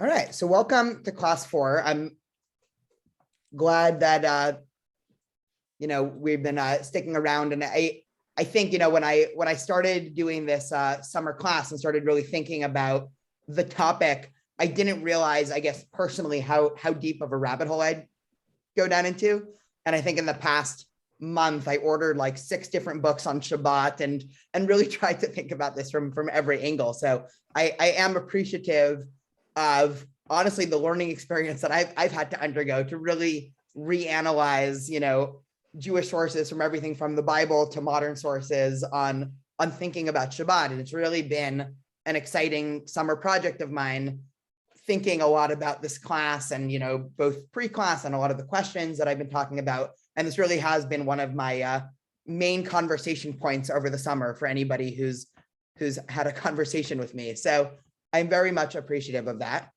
All right, so welcome to class 4. I'm glad that we've been sticking around, and I think when I started doing this summer class and started really thinking about the topic, I didn't realize, I guess personally, how deep of a rabbit hole I'd go down into. And I think in the past month I ordered like 6 different books on Shabbat and really tried to think about this from every angle. So I am appreciative of, honestly, the learning experience that I've had to undergo to really reanalyze, Jewish sources, from everything from the Bible to modern sources on thinking about Shabbat. And it's really been an exciting summer project of mine, thinking a lot about this class and, both pre-class and a lot of the questions that I've been talking about. And this really has been one of my main conversation points over the summer for anybody who's had a conversation with me. So I'm very much appreciative of that.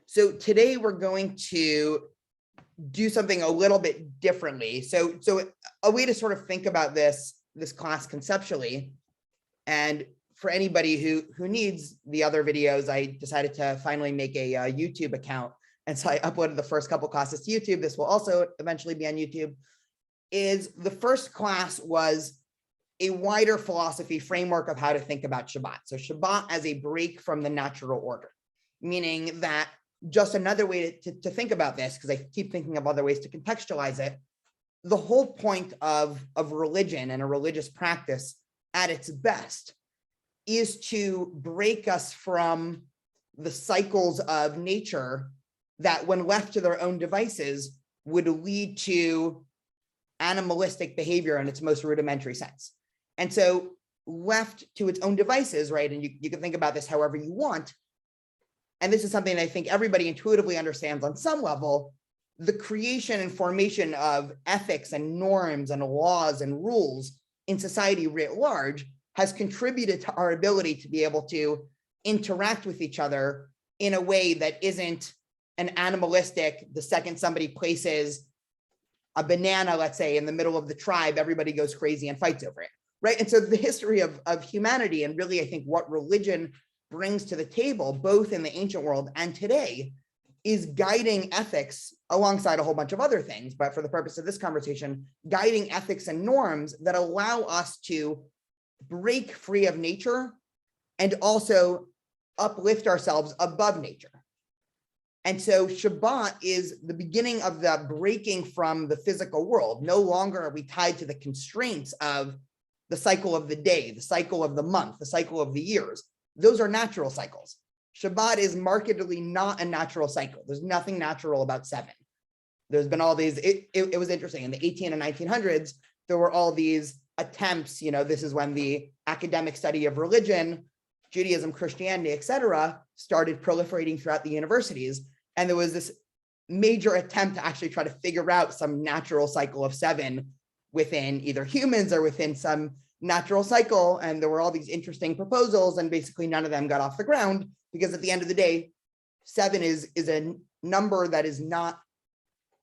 So today we're going to do something a little bit differently. So a way to sort of think about this class conceptually, and for anybody who needs the other videos, I decided to finally make a YouTube account. And so I uploaded the first couple classes to YouTube. This will also eventually be on YouTube. Is the first class was a wider philosophy framework of how to think about Shabbat. So Shabbat as a break from the natural order, meaning that just another way to think about this, because I keep thinking of other ways to contextualize it, the whole point of religion and a religious practice at its best is to break us from the cycles of nature that, when left to their own devices, would lead to animalistic behavior in its most rudimentary sense. And so left to its own devices, right? And you can think about this however you want. And this is something I think everybody intuitively understands on some level. The creation and formation of ethics and norms and laws and rules in society writ large has contributed to our ability to be able to interact with each other in a way that isn't an animalistic, the second somebody places a banana, let's say, in the middle of the tribe, everybody goes crazy and fights over it, right? And so the history of humanity, and really I think what religion brings to the table, both in the ancient world and today, is guiding ethics alongside a whole bunch of other things. But for the purpose of this conversation, guiding ethics and norms that allow us to break free of nature and also uplift ourselves above nature. And so Shabbat is the beginning of the breaking from the physical world. No longer are we tied to the constraints of the cycle of the day, the cycle of the month, the cycle of the years. Those are natural cycles. Shabbat is markedly not a natural cycle. There's nothing natural about 7. There's been all these, it was interesting, in the 18 and 1900s, there were all these attempts, this is when the academic study of religion, Judaism, Christianity, etc., started proliferating throughout the universities. And there was this major attempt to actually try to figure out some natural cycle of 7 within either humans or within some natural cycle. And there were all these interesting proposals, and basically none of them got off the ground, because at the end of the day, 7 is a number that is not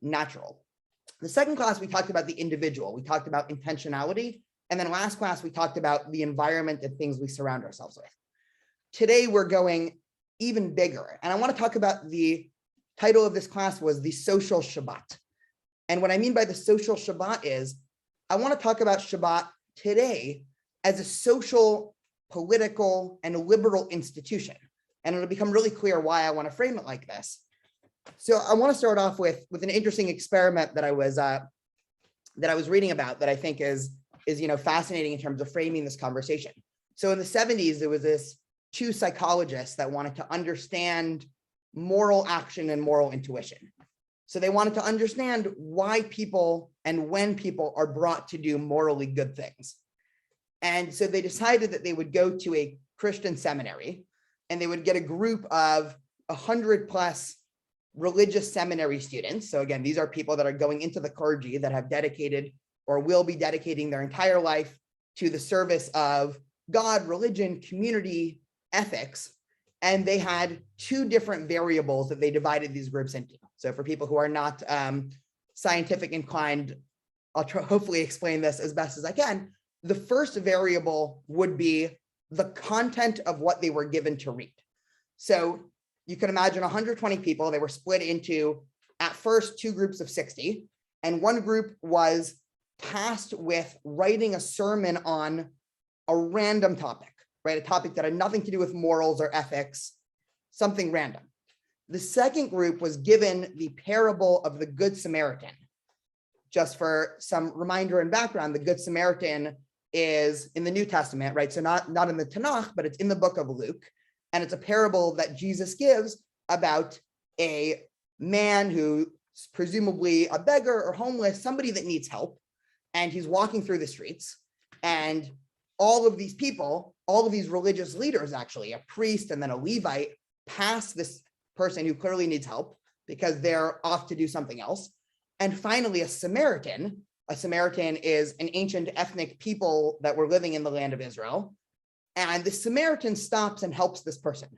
natural. The second class, we talked about the individual. We talked about intentionality. And then last class, we talked about the environment and things we surround ourselves with. Today, we're going even bigger. And I want to talk about, the title of this class was the social Shabbat. And what I mean by the social Shabbat is, I want to talk about Shabbat today as a social, political, and liberal institution. And it'll become really clear why I want to frame it like this. So I want to start off with an interesting experiment that I was reading about, that I think is fascinating in terms of framing this conversation. So in the 70s, there was this 2 psychologists that wanted to understand moral action and moral intuition. So they wanted to understand why people and when people are brought to do morally good things. And so they decided that they would go to a Christian seminary, and they would get a group of 100+ religious seminary students. So again, these are people that are going into the clergy, that have dedicated or will be dedicating their entire life to the service of God, religion, community, ethics. And they had 2 different variables that they divided these groups into. So for people who are not scientific inclined, I'll hopefully explain this as best as I can. The first variable would be the content of what they were given to read. So you can imagine 120 people. They were split into, at first, 2 groups of 60. And one group was tasked with writing a sermon on a random topic, right? A topic that had nothing to do with morals or ethics, something random. The second group was given the parable of the Good Samaritan. Just for some reminder and background, the Good Samaritan is in the New Testament, right? So not in the Tanakh, but it's in the book of Luke. And it's a parable that Jesus gives about a man who's presumably a beggar or homeless, somebody that needs help. And he's walking through the streets. And all of these people, all of these religious leaders, actually, a priest and then a Levite, pass this person who clearly needs help because they're off to do something else. And finally, a Samaritan. A Samaritan is an ancient ethnic people that were living in the land of Israel. And the Samaritan stops and helps this person.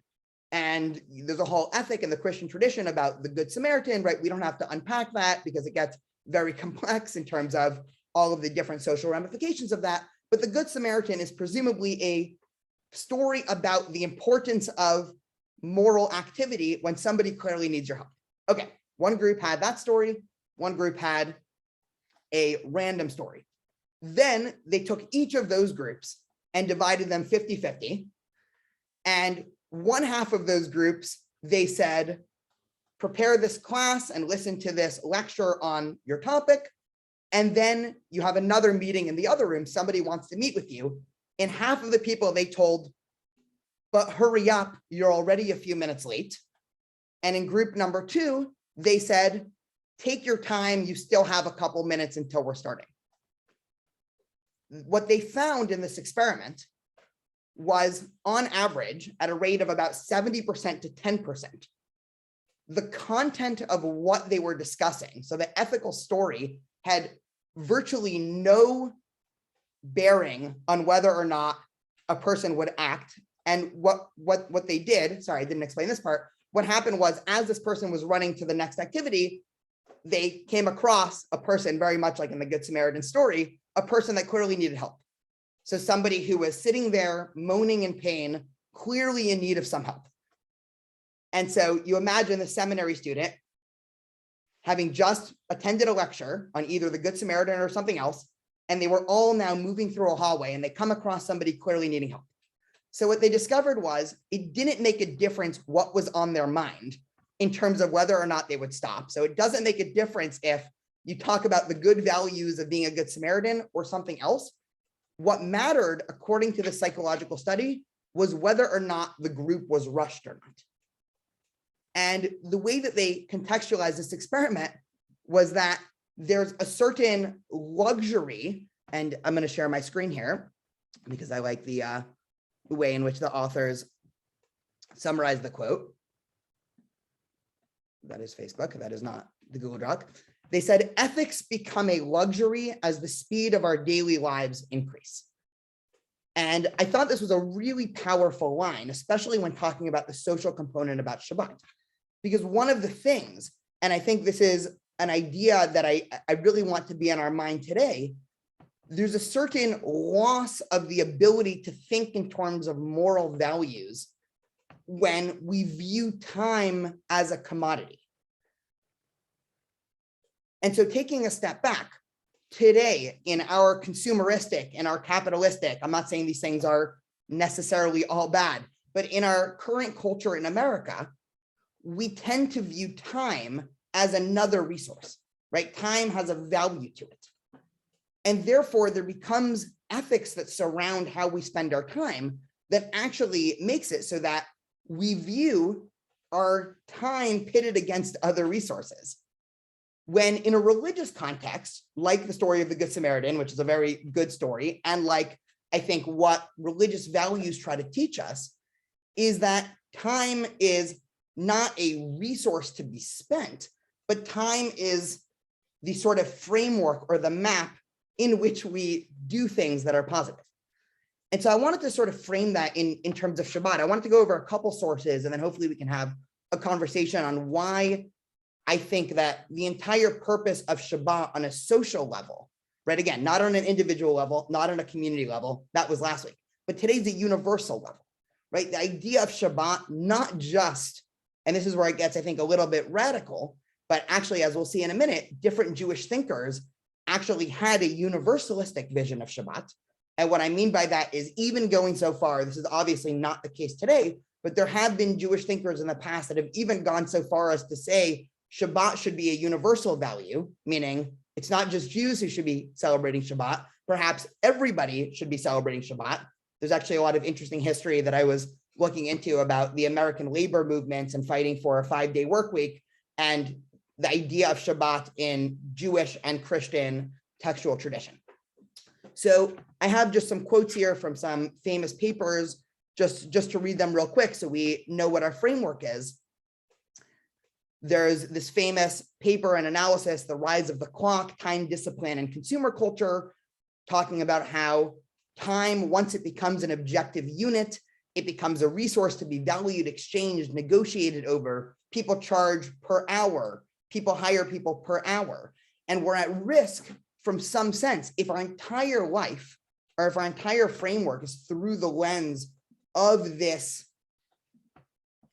And there's a whole ethic in the Christian tradition about the Good Samaritan, right? We don't have to unpack that because it gets very complex in terms of all of the different social ramifications of that. But the Good Samaritan is presumably a story about the importance of moral activity when somebody clearly needs your help. Okay, one group had that story. One group had a random story. Then they took each of those groups and divided them 50-50. And one half of those groups, they said, prepare this class and listen to this lecture on your topic. And then you have another meeting in the other room. Somebody wants to meet with you. And half of the people they told, but hurry up, you're already a few minutes late. And in group number 2, they said, take your time, you still have a couple minutes until we're starting. What they found in this experiment was, on average, at a rate of about 70% to 10%, the content of what they were discussing, so the ethical story, had virtually no bearing on whether or not a person would act. And what they did, sorry, I didn't explain this part. What happened was, as this person was running to the next activity, they came across a person, very much like in the Good Samaritan story, a person that clearly needed help. So somebody who was sitting there moaning in pain, clearly in need of some help. And so you imagine the seminary student having just attended a lecture on either the Good Samaritan or something else, and they were all now moving through a hallway and they come across somebody clearly needing help. So what they discovered was it didn't make a difference what was on their mind in terms of whether or not they would stop. So it doesn't make a difference if you talk about the good values of being a Good Samaritan or something else. What mattered, according to the psychological study, was whether or not the group was rushed or not. And the way that they contextualized this experiment was that there's a certain luxury, and I'm going to share my screen here because I like the way in which the authors summarize the quote. That is Facebook, that is not the Google Doc. They said, ethics become a luxury as the speed of our daily lives increase. And I thought this was a really powerful line, especially when talking about the social component about Shabbat. Because one of the things, and I think this is an idea that I really want to be in our mind today, there's a certain loss of the ability to think in terms of moral values when we view time as a commodity. And so taking a step back, today in our consumeristic and our capitalistic, I'm not saying these things are necessarily all bad, but in our current culture in America, we tend to view time as another resource, right? Time has a value to it. And therefore there becomes ethics that surround how we spend our time that actually makes it so that we view our time pitted against other resources. When in a religious context, like the story of the Good Samaritan, which is a very good story, and like I think what religious values try to teach us, is that time is not a resource to be spent, but time is the sort of framework or the map in which we do things that are positive. And so I wanted to sort of frame that in terms of Shabbat. I wanted to go over a couple sources, and then hopefully we can have a conversation on why I think that the entire purpose of Shabbat on a social level, right? Again, not on an individual level, not on a community level, that was last week, but today's a universal level, right? The idea of Shabbat, not just and this is where it gets, I think, a little bit radical, but actually, as we'll see in a minute, different Jewish thinkers actually had a universalistic vision of Shabbat. And what I mean by that is even going so far, this is obviously not the case today, but there have been Jewish thinkers in the past that have even gone so far as to say Shabbat should be a universal value, meaning it's not just Jews who should be celebrating Shabbat. Perhaps everybody should be celebrating Shabbat. There's actually a lot of interesting history that I was looking into about the American labor movements and fighting for a 5-day work week and the idea of Shabbat in Jewish and Christian textual tradition. So I have just some quotes here from some famous papers, just to read them real quick so we know what our framework is. There's this famous paper and analysis, The Rise of the Clock, Time, Discipline, and Consumer Culture, talking about how time, once it becomes an objective unit, it becomes a resource to be valued, exchanged, negotiated over. People charge per hour. People hire people per hour. And we're at risk from some sense if our entire life or if our entire framework is through the lens of this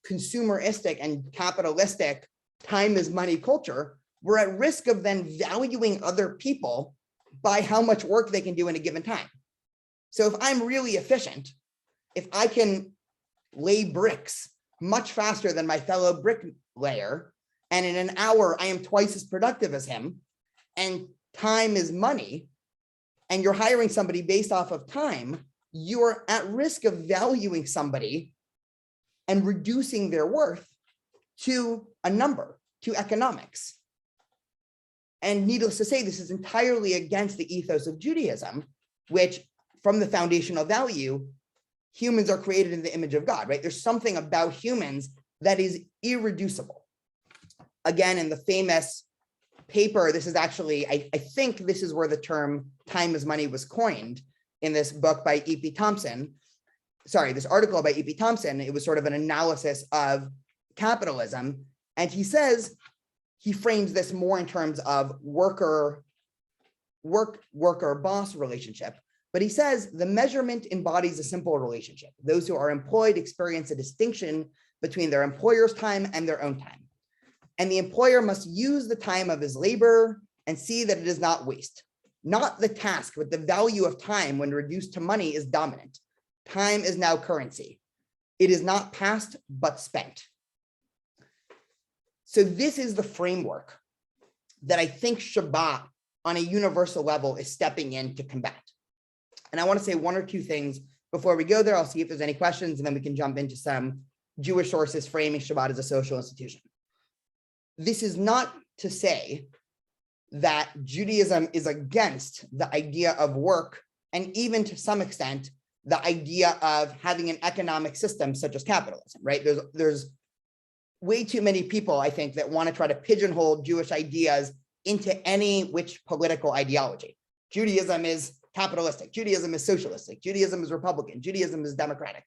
consumeristic and capitalistic time is money culture, we're at risk of then valuing other people by how much work they can do in a given time. So if I'm really efficient, if I can lay bricks much faster than my fellow bricklayer, and in an hour I am twice as productive as him, and time is money, and you're hiring somebody based off of time, you're at risk of valuing somebody and reducing their worth to a number, to economics. And needless to say, this is entirely against the ethos of Judaism, which from the foundational value, humans are created in the image of God, right? There's something about humans that is irreducible. Again, in the famous paper, this is actually, I think this is where the term time is money was coined in this book by E.P. Thompson. Sorry, this article by E.P. Thompson. It was sort of an analysis of capitalism. And he says, he frames this more in terms of worker-boss relationship. But he says the measurement embodies a simple relationship. Those who are employed experience a distinction between their employer's time and their own time. And the employer must use the time of his labor and see that it is not waste. Not the task, but the value of time when reduced to money is dominant. Time is now currency. It is not past, but spent. So this is the framework that I think Shabbat on a universal level is stepping in to combat. And I want to say one or two things before we go there. I'll see if there's any questions, and then we can jump into some Jewish sources framing Shabbat as a social institution. This is not to say that Judaism is against the idea of work, and even to some extent, the idea of having an economic system such as capitalism, right? There's way too many people, I think, that want to try to pigeonhole Jewish ideas into any which political ideology. Judaism is capitalistic, Judaism is socialistic, Judaism is Republican, Judaism is democratic.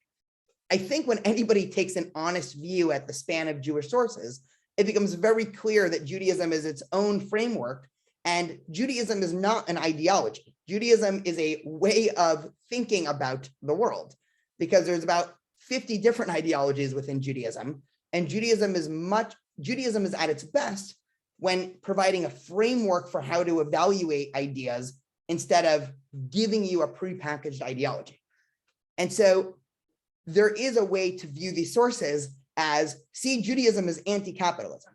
I think when anybody takes an honest view at the span of Jewish sources, it becomes very clear that Judaism is its own framework, and Judaism is not an ideology. Judaism is a way of thinking about the world, because there's about 50 different ideologies within Judaism, and Judaism is at its best when providing a framework for how to evaluate ideas instead of giving you a prepackaged ideology. And so there is a way to view these sources as, see, Judaism is anti-capitalism.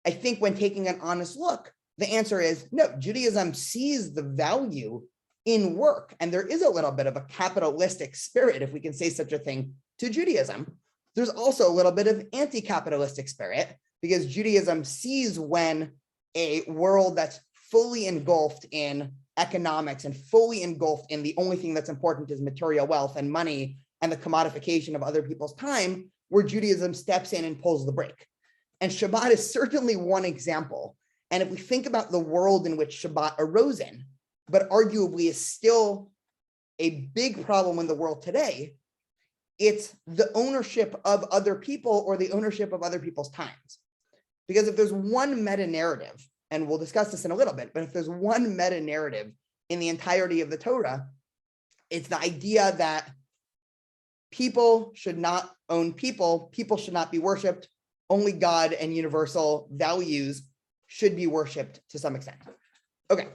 I think when taking an honest look, the answer is no, Judaism sees the value in work. And there is a little bit of a capitalistic spirit, if we can say such a thing, to Judaism. There's also a little bit of anti-capitalistic spirit, because Judaism sees when a world that's fully engulfed in economics and fully engulfed in the only thing that's important is material wealth and money and the commodification of other people's time, where Judaism steps in and pulls the brake. And Shabbat is certainly one example. And if we think about the world in which Shabbat arose in, but arguably is still a big problem in the world today, it's the ownership of other people or the ownership of other people's times. Because if there's one meta narrative, and we'll discuss this in a little bit, but if there's one meta narrative in the entirety of the Torah, it's the idea that people should not own people. People should not be worshipped. Only God and universal values should be worshipped to some extent. Okay,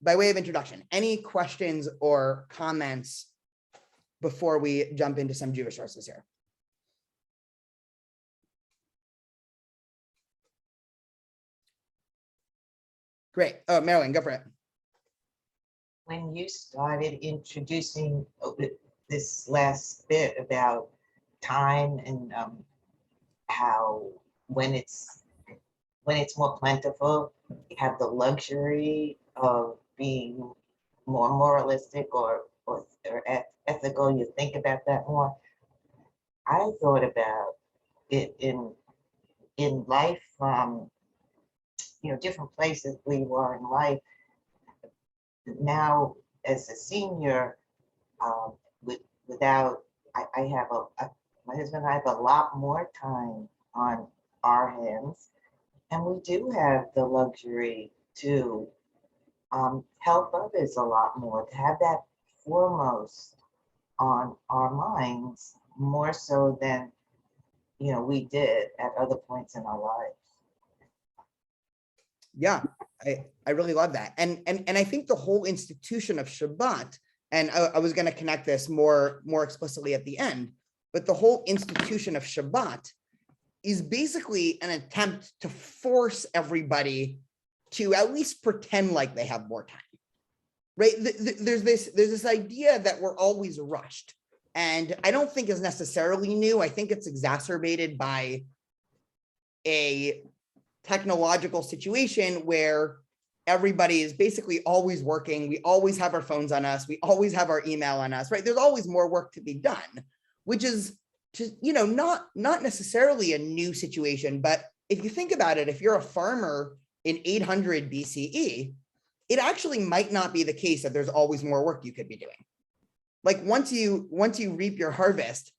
by way of introduction, any questions or comments before we jump into some Jewish sources here? Great. Oh, Marilyn, go for it. When you started introducing this last bit about time and how when it's more plentiful, you have the luxury of being more moralistic or ethical. You think about that more. I thought about it in life from different places we were in life. Now, as a senior, I have my husband and I have a lot more time on our hands, and we do have the luxury to help others a lot more, to have that foremost on our minds, more so than we did at other points in our lives. Yeah, I really love that. And I think the whole institution of Shabbat, and I was going to connect this more explicitly at the end, but the whole institution of Shabbat is basically an attempt to force everybody to at least pretend like they have more time, right? There's this idea that we're always rushed, and I don't think is necessarily new. I think it's exacerbated by a technological situation where everybody is basically always working. We always have our phones on us. We always have our email on us, right? There's always more work to be done, which is just, not necessarily a new situation. But if you think about it, if you're a farmer in 800 BCE, it actually might not be the case that there's always more work you could be doing. Like once you reap your harvest,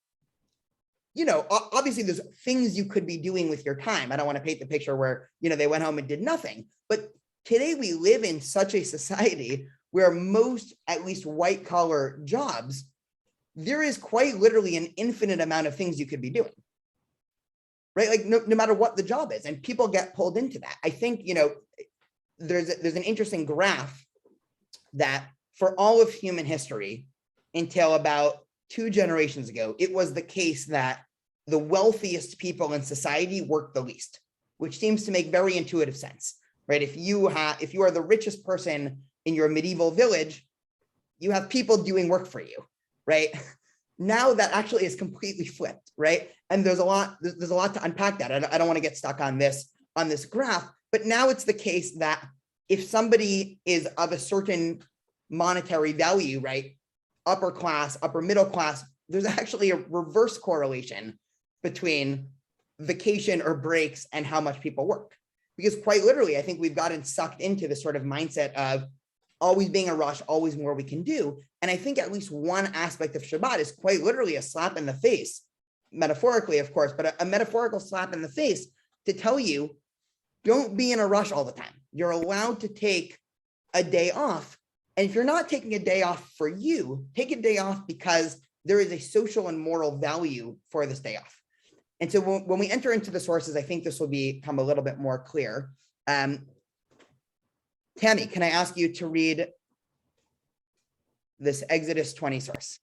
obviously there's things you could be doing with your time. I don't want to paint the picture where, they went home and did nothing. But today we live in such a society where most, at least white collar jobs, there is quite literally an infinite amount of things you could be doing, right? Like no matter what the job is, and people get pulled into that. I think, there's an interesting graph that for all of human history until about 2 generations ago, it was the case that the wealthiest people in society worked the least, which seems to make very intuitive sense, right? If you are the richest person in your medieval village, you have people doing work for you, right? Now that actually is completely flipped, right? And there's a lot to unpack that. I don't want to get stuck on this graph, but now it's the case that if somebody is of a certain monetary value, right? Upper class, upper middle class, there's actually a reverse correlation between vacation or breaks and how much people work. Because quite literally, I think we've gotten sucked into this sort of mindset of always being a rush, always more we can do. And I think at least one aspect of Shabbat is quite literally a slap in the face, metaphorically, of course, but a metaphorical slap in the face to tell you, don't be in a rush all the time. You're allowed to take a day off. And if you're not taking a day off for you, take a day off because there is a social and moral value for this day off. And so when we enter into the sources, I think this will become a little bit more clear. Tammy, can I ask you to read this Exodus 20 source?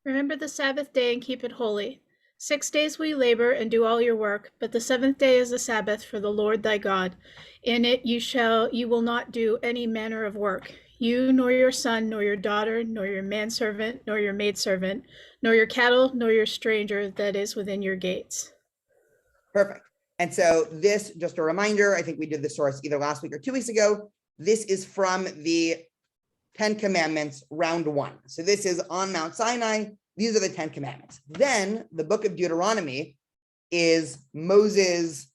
Remember the Sabbath day and keep it holy. 6 days will you labor and do all your work, but the 7th day is a Sabbath for the Lord thy God. In it you will not do any manner of work. You, nor your son, nor your daughter, nor your manservant, nor your maidservant, nor your cattle, nor your stranger that is within your gates. Perfect. And so this, just a reminder, I think we did this source either last week or 2 weeks ago. This is from the 10 Commandments, round 1. So this is on Mount Sinai. These are the 10 Commandments. Then the book of Deuteronomy is Moses'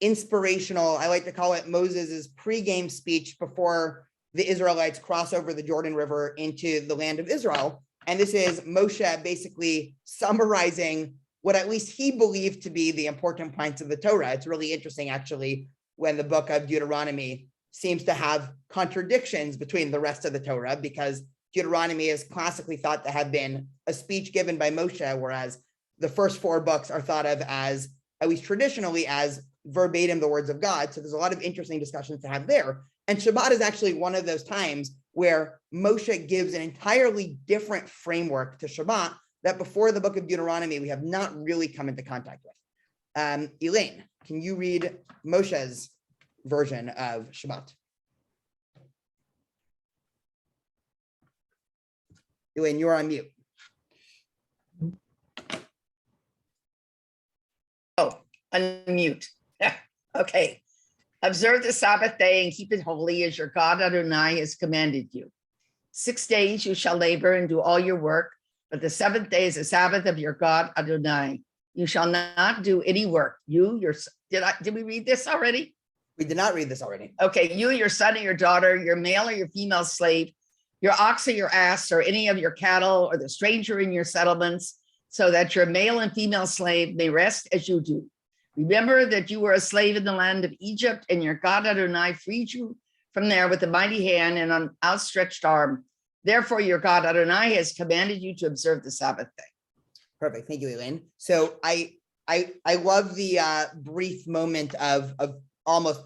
inspirational, I like to call it Moses' pregame speech before the Israelites cross over the Jordan River into the land of Israel. And this is Moshe basically summarizing what at least he believed to be the important points of the Torah. It's really interesting, actually, when the book of Deuteronomy seems to have contradictions between the rest of the Torah, because Deuteronomy is classically thought to have been a speech given by Moshe, whereas the first 4 books are thought of as, at least traditionally, as verbatim the words of God. So there's a lot of interesting discussions to have there. And Shabbat is actually one of those times where Moshe gives an entirely different framework to Shabbat that before the book of Deuteronomy, we have not really come into contact with. Elaine, can you read Moshe's version of Shabbat? Elaine, you're on mute. Oh, unmute. Okay. Observe the Sabbath day and keep it holy as your God Adonai has commanded you. 6 days you shall labor and do all your work, but the 7th day is the Sabbath of your God Adonai. You shall not do any work. Did we read this already? We did not read this already. Okay, you, your son or your daughter, your male or your female slave, your ox or your ass, or any of your cattle, or the stranger in your settlements, so that your male and female slave may rest as you do. Remember that you were a slave in the land of Egypt, and your God Adonai freed you from there with a mighty hand and an outstretched arm. Therefore, your God Adonai has commanded you to observe the Sabbath day. Perfect. Thank you, Elaine. So I love the brief moment of almost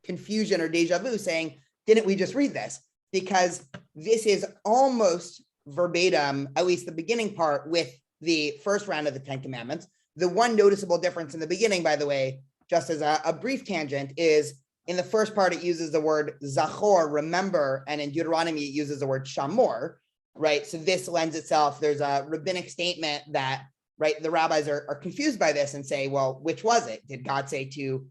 confusion or deja vu saying, didn't we just read this? Because this is almost verbatim, at least the beginning part, with the first round of the 10 Commandments. The one noticeable difference in the beginning, by the way, just as a brief tangent, is in the first part, it uses the word zachor, remember, and in Deuteronomy, it uses the word shamor, right? So this lends itself, there's a rabbinic statement that, right, the rabbis are confused by this and say, well, which was it? Did God say to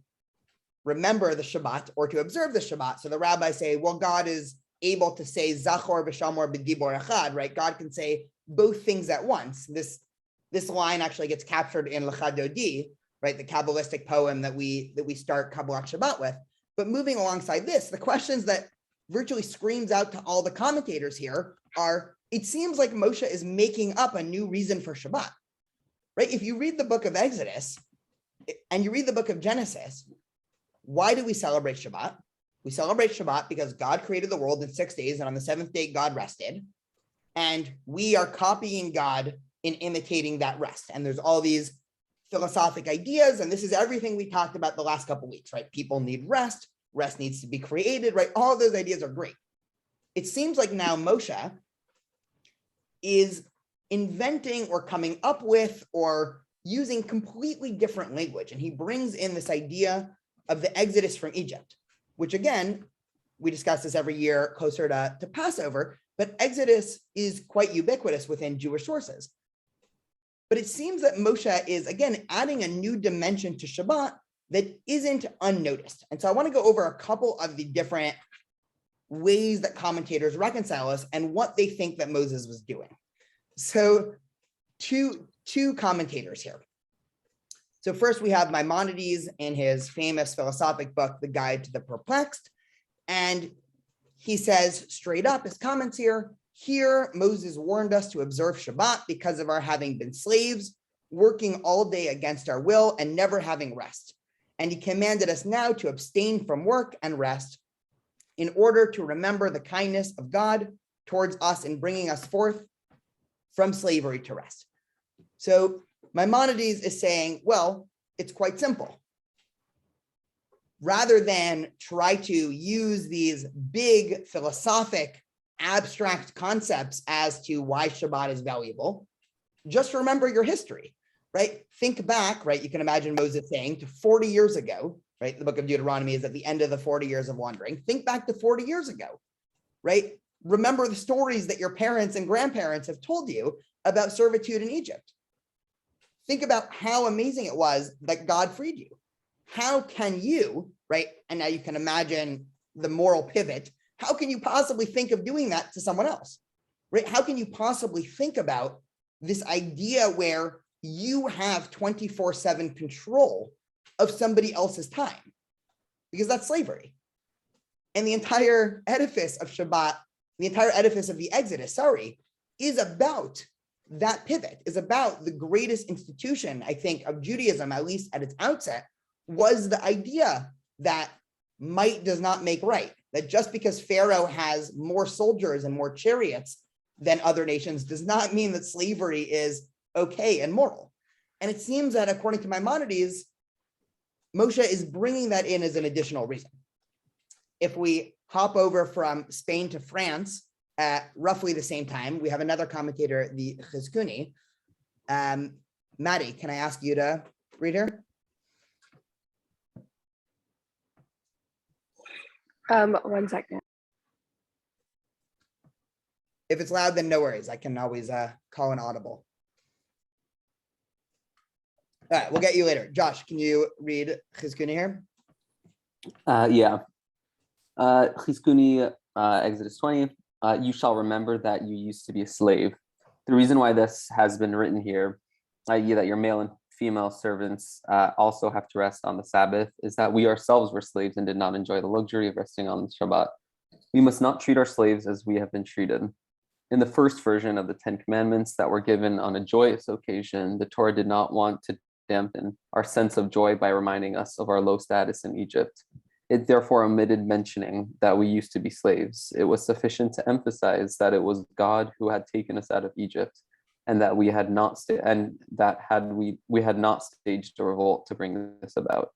remember the Shabbat or to observe the Shabbat? So the rabbis say, well, God is able to say zachor v'shamor b'dibor echad, right? God can say both things at once. This line actually gets captured in Lecha Dodi, right? The Kabbalistic poem that we start Kabbalat Shabbat with. But moving alongside this, the questions that virtually screams out to all the commentators here are, it seems like Moshe is making up a new reason for Shabbat, right? If you read the book of Exodus and you read the book of Genesis, why do we celebrate Shabbat? We celebrate Shabbat because God created the world in 6 days, and on the 7th day, God rested. And we are copying God in imitating that rest. And there's all these philosophic ideas, and this is everything we talked about the last couple of weeks, right? People need rest, rest needs to be created, right? All of those ideas are great. It seems like now Moshe is inventing or coming up with or using completely different language. And he brings in this idea of the exodus from Egypt, which again, we discuss this every year closer to Passover, but exodus is quite ubiquitous within Jewish sources. But it seems that Moshe is, again, adding a new dimension to Shabbat that isn't unnoticed. And so I want to go over a couple of the different ways that commentators reconcile us and what they think that Moses was doing. So two commentators here. So first we have Maimonides in his famous philosophic book, The Guide to the Perplexed. And he says straight up, his comments here, Moses warned us to observe Shabbat because of our having been slaves, working all day against our will and never having rest. And he commanded us now to abstain from work and rest in order to remember the kindness of God towards us in bringing us forth from slavery to rest. So Maimonides is saying, well, it's quite simple. Rather than try to use these big philosophic abstract concepts as to why Shabbat is valuable, just remember your history, right? Think back, right? You can imagine Moses saying to 40 years ago, right? The book of Deuteronomy is at the end of the 40 years of wandering. Think back to 40 years ago, right? Remember the stories that your parents and grandparents have told you about servitude in Egypt. Think about how amazing it was that God freed you. How can you, right? And now you can imagine the moral pivot. How can you possibly think of doing that to someone else, right? How can you possibly think about this idea where you have 24/7 control of somebody else's time? Because that's slavery. And the entire edifice of Shabbat, the entire edifice of the Exodus, is about that pivot, is about the greatest institution, I think, of Judaism, at least at its outset, was the idea that might does not make right, that just because Pharaoh has more soldiers and more chariots than other nations does not mean that slavery is okay and moral. And it seems that according to Maimonides, Moshe is bringing that in as an additional reason. If we hop over from Spain to France at roughly the same time, we have another commentator, the Chizkuni. Maddie, can I ask you to read her? 1 second. If it's loud, then no worries. I can always call an audible. All right, we'll get you later. Josh, can you read Chizkuni here? Yeah. Chizkuni, Exodus 20. You shall remember that you used to be a slave. The reason why this has been written here, i.e. that your male and female servants also have to rest on the Sabbath, is that we ourselves were slaves and did not enjoy the luxury of resting on the Shabbat. We must not treat our slaves as we have been treated. In the first version of the 10 Commandments that were given on a joyous occasion, the Torah did not want to dampen our sense of joy by reminding us of our low status in Egypt. It therefore omitted mentioning that we used to be slaves. It was sufficient to emphasize that it was God who had taken us out of Egypt, and that we had not we had not staged a revolt to bring this about.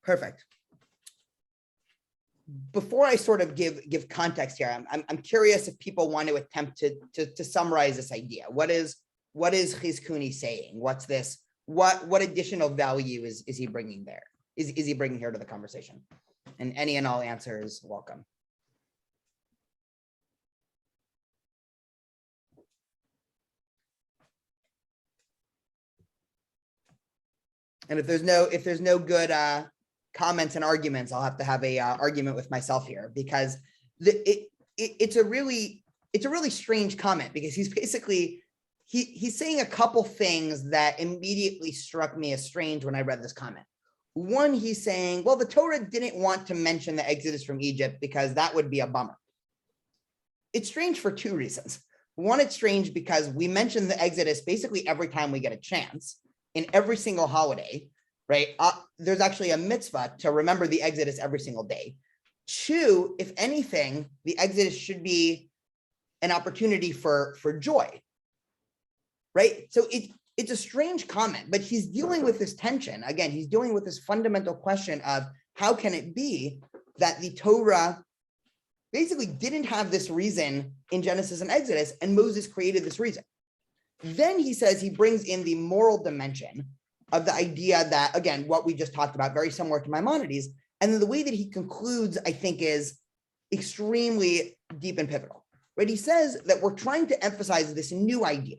Perfect. Before I sort of give context here, I'm curious if people want to attempt to summarize this idea. What is Chizkuni saying? What's this? What additional value is he bringing there? Is he bringing here to the conversation? And any and all answers welcome. And if there's no good comments and arguments, I'll have to have a argument with myself here, because it's a really strange comment, because he's basically he's saying a couple things that immediately struck me as strange when I read this comment. One, he's saying, well, the Torah didn't want to mention the Exodus from Egypt because that would be a bummer. It's strange for two reasons. One, it's strange because we mention the Exodus basically every time we get a chance, in every single holiday, right? There's actually a mitzvah to remember the Exodus every single day. Two, if anything, the Exodus should be an opportunity for joy, right? So it's a strange comment, but he's dealing with this tension. Again, he's dealing with this fundamental question of how can it be that the Torah basically didn't have this reason in Genesis and Exodus, and Moses created this reason. Then he says he brings in the moral dimension of the idea that, again, what we just talked about, very similar to Maimonides, and then the way that he concludes, I think, is extremely deep and pivotal, right? He says that we're trying to emphasize this new idea.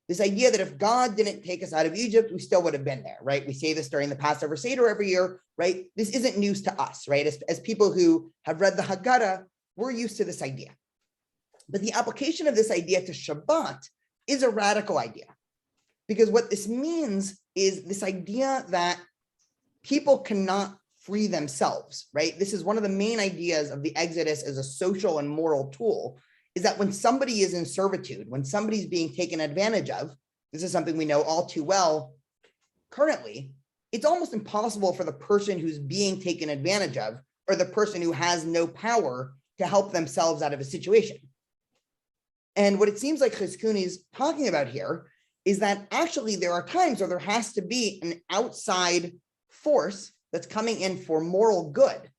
This idea that if God didn't take us out of Egypt, we still would have been there, right? We say this during the Passover Seder every year, right? This isn't news to us, right? As people who have read the Haggadah, we're used to this idea. But the application of this idea to Shabbat is a radical idea. Because what this means is this idea that people cannot free themselves, right? This is one of the main ideas of the Exodus as a social and moral tool, is that when somebody is in servitude, when somebody's being taken advantage of, this is something we know all too well currently, it's almost impossible for the person who's being taken advantage of, or the person who has no power, to help themselves out of a situation. And what it seems like Chizkuni is talking about here is that actually there are times where there has to be an outside force that's coming in for moral good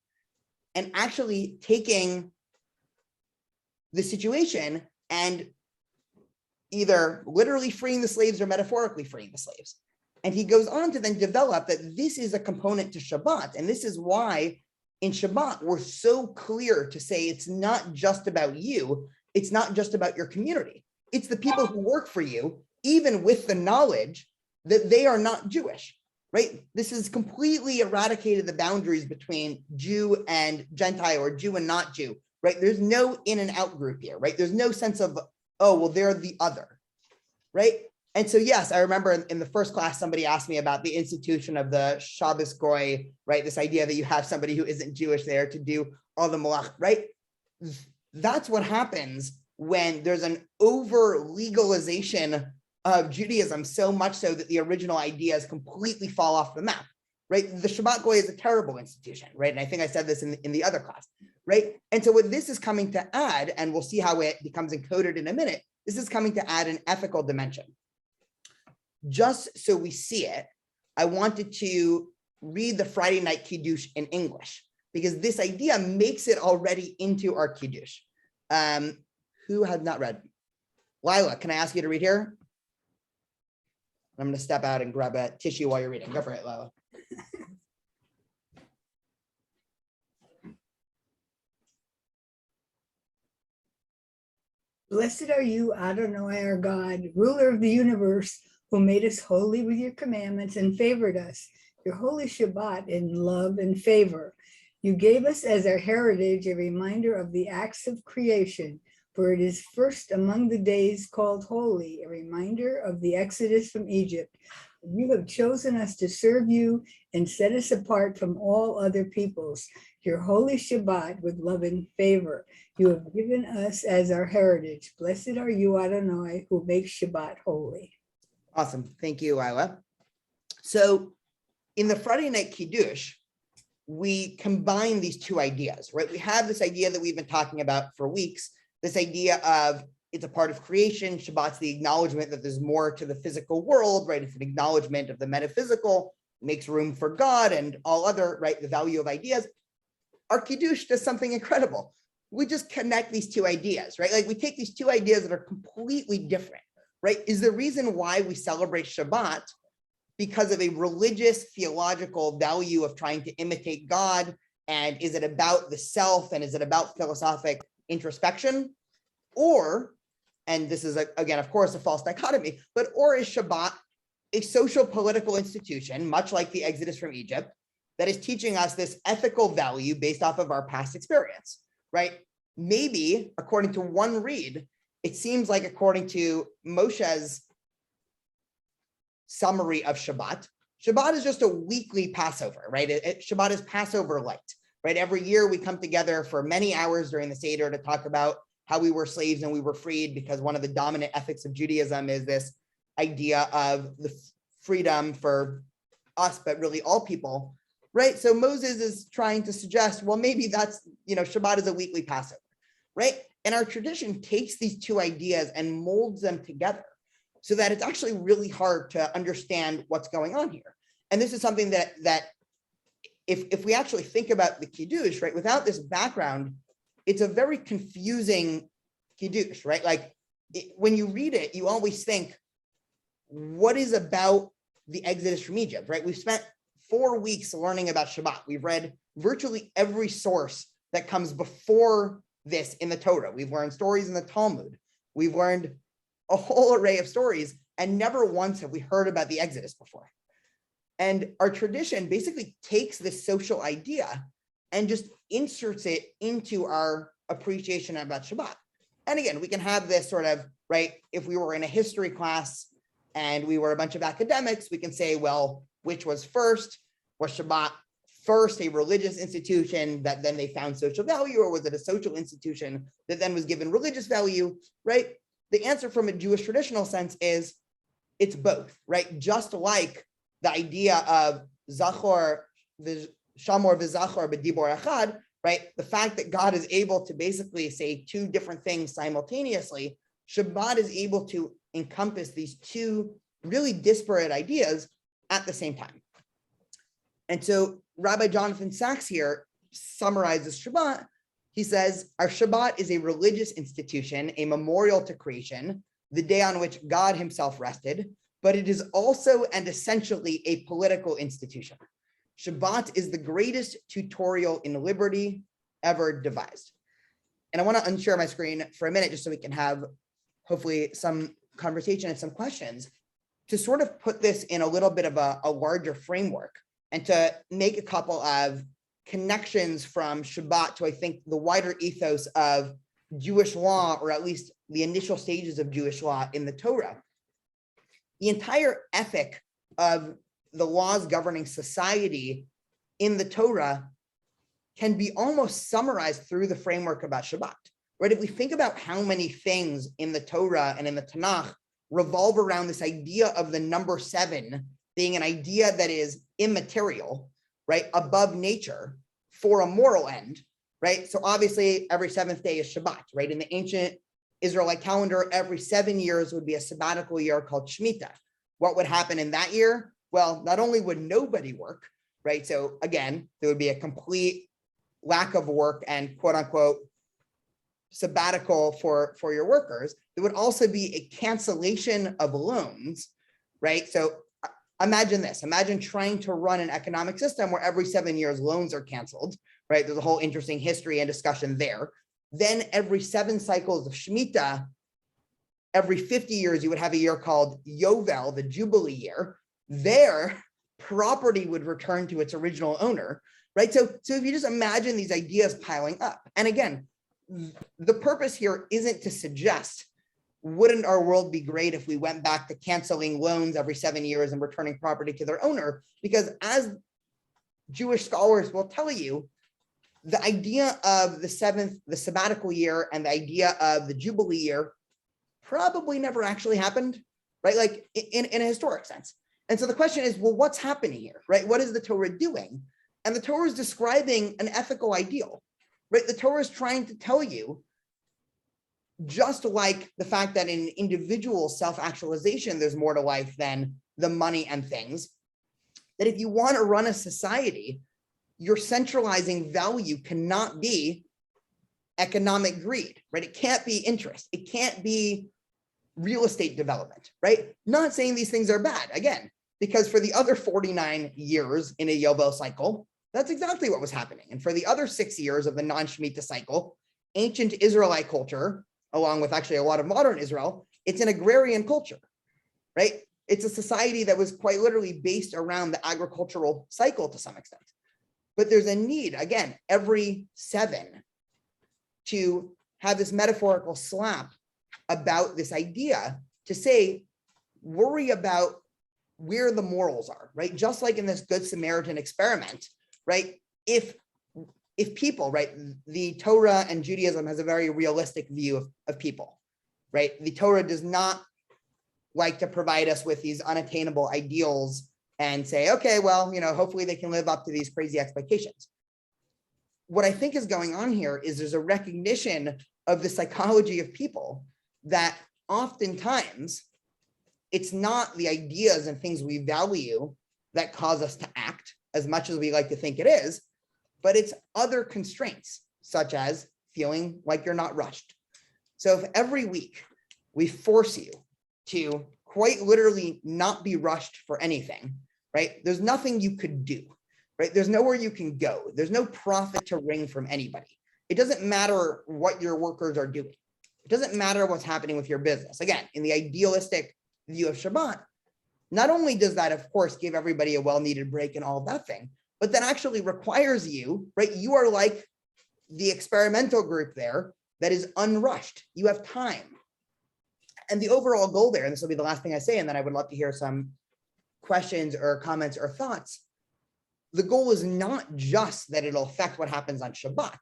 and actually taking the situation and either literally freeing the slaves or metaphorically freeing the slaves. And he goes on to then develop that this is a component to Shabbat. And this is why in Shabbat, we're so clear to say it's not just about you. It's not just about your community. It's the people who work for you, even with the knowledge that they are not Jewish, right? This has completely eradicated the boundaries between Jew and Gentile, or Jew and not Jew, right? There's no in and out group here, right? There's no sense of, oh, well, they're the other, right? And so, yes, I remember in the first class, somebody asked me about the institution of the Shabbos Goy, right? This idea that you have somebody who isn't Jewish there to do all the malach, right? That's what happens when there's an over legalization of Judaism, so much so that the original ideas completely fall off the map, right? The Shabbat Goy is a terrible institution, right? And I think I said this in the other class. right? And so what this is coming to add, and we'll see how it becomes encoded in a minute, this is coming to add an ethical dimension. Just so we see it, I wanted to read the Friday night Kiddush in English, because this idea makes it already into our Kiddush. Who has not read? Lila, can I ask you to read here? I'm going to step out and grab a tissue while you're reading. Go for it, Lila. Blessed are you, Adonai, our God, ruler of the universe, who made us holy with your commandments and favored us, your holy Shabbat in love and favor. You gave us as our heritage a reminder of the acts of creation, for it is first among the days called holy, a reminder of the exodus from Egypt. You have chosen us to serve you and set us apart from all other peoples, your holy Shabbat with love and favor. You have given us as our heritage. Blessed are you, Adonai, who makes Shabbat holy. Awesome. Thank you, Lila. So in the Friday night Kiddush, we combine these two ideas, right? We have this idea that we've been talking about for weeks, this idea of it's a part of creation. Shabbat's the acknowledgement that there's more to the physical world, right? It's an acknowledgement of the metaphysical, makes room for God and all other, right? The value of ideas. Our Kiddush does something incredible. We just connect these two ideas, right? Like we take these two ideas that are completely different, right? Is the reason why we celebrate Shabbat because of a religious, theological value of trying to imitate God? And is it about the self? And is it about philosophic introspection? Or, and this is, again, of course, a false dichotomy, but or is Shabbat a social political institution, much like the Exodus from Egypt, that is teaching us this ethical value based off of our past experience, right? Maybe, according to one read, it seems like according to Moshe's summary of Shabbat, Shabbat is just a weekly Passover, right? Shabbat is Passover light, right? Every year we come together for many hours during the Seder to talk about how we were slaves and we were freed, because one of the dominant ethics of Judaism is this idea of the freedom for us, but really all people, right? So Moses is trying to suggest, well, maybe that's, Shabbat is a weekly Passover, right? And our tradition takes these two ideas and molds them together so that it's actually really hard to understand what's going on here. And this is something that if we actually think about the Kiddush, right, without this background, it's a very confusing Kiddush, right? Like when you read it, you always think, what is about the Exodus from Egypt, right? We've spent 4 weeks learning about Shabbat. We've read virtually every source that comes before this in the Torah. We've learned stories in the Talmud. We've learned a whole array of stories, and never once have we heard about the Exodus before. And our tradition basically takes this social idea and just inserts it into our appreciation about Shabbat. And again, we can have this sort of, right, if we were in a history class and we were a bunch of academics, we can say, well, which was first? Was Shabbat first a religious institution that then they found social value, or was it a social institution that then was given religious value, right? The answer from a Jewish traditional sense is it's both, right? Just like the idea of Zachor, Shamor v'Zachor b'dibor echad, right? The fact that God is able to basically say two different things simultaneously, Shabbat is able to encompass these two really disparate ideas at the same time. And so Rabbi Jonathan Sachs here summarizes Shabbat. He says, our Shabbat is a religious institution, a memorial to creation, the day on which God himself rested, but it is also and essentially a political institution. Shabbat is the greatest tutorial in liberty ever devised. And I want to unshare my screen for a minute just so we can have hopefully some conversation and some questions to sort of put this in a little bit of a larger framework and to make a couple of connections from Shabbat to, I think, the wider ethos of Jewish law, or at least the initial stages of Jewish law in the Torah. The entire ethic of the laws governing society in the Torah can be almost summarized through the framework about Shabbat, right? If we think about how many things in the Torah and in the Tanakh revolve around this idea of the number 7 being an idea that is immaterial, right, above nature for a moral end, right? So obviously every seventh day is Shabbat, right? In the ancient Israelite calendar, every 7 years would be a sabbatical year called Shemitah. What would happen in that year? Well, not only would nobody work, right? So again, there would be a complete lack of work and quote unquote sabbatical for your workers. There would also be a cancellation of loans, right? So imagine this, imagine trying to run an economic system where every 7 years loans are canceled, right? There's a whole interesting history and discussion there. Then every 7 cycles of Shemitah, every 50 years, you would have a year called Yovel, the Jubilee year. There, property would return to its original owner, right? So if you just imagine these ideas piling up, and again, the purpose here isn't to suggest, wouldn't our world be great if we went back to canceling loans every 7 years and returning property to their owner? Because as Jewish scholars will tell you, the idea of the sabbatical year and the idea of the Jubilee year probably never actually happened, right? Like in a historic sense. And so the question is, well, what's happening here, right? What is the Torah doing? And the Torah is describing an ethical ideal, right? The Torah is trying to tell you, just like the fact that in individual self-actualization, there's more to life than the money and things, that if you want to run a society, your centralizing value cannot be economic greed, right? It can't be interest. It can't be real estate development, right? Not saying these things are bad, again, because for the other 49 years in a Yovel cycle, that's exactly what was happening. And for the other 6 years of the non-Shemitah cycle, ancient Israelite culture, along with actually a lot of modern Israel, it's an agrarian culture, right? It's a society that was quite literally based around the agricultural cycle to some extent. But there's a need, again, every 7 to have this metaphorical slap about this idea to say, worry about where the morals are, right? Just like in this Good Samaritan experiment, right? If people, right, the Torah and Judaism has a very realistic view of people, right? The Torah does not like to provide us with these unattainable ideals and say, okay, well, hopefully they can live up to these crazy expectations. What I think is going on here is there's a recognition of the psychology of people that oftentimes it's not the ideas and things we value that cause us to act as much as we like to think it is, but it's other constraints, such as feeling like you're not rushed. So if every week we force you to quite literally not be rushed for anything, right? There's nothing you could do, right? There's nowhere you can go. There's no profit to wring from anybody. It doesn't matter what your workers are doing. It doesn't matter what's happening with your business. Again, in the idealistic view of Shabbat, not only does that, of course, give everybody a well-needed break and all of that thing, but that actually requires you, right? You are like the experimental group there that is unrushed. You have time. And the overall goal there, and this will be the last thing I say, and then I would love to hear some questions or comments or thoughts. The goal is not just that it'll affect what happens on Shabbat.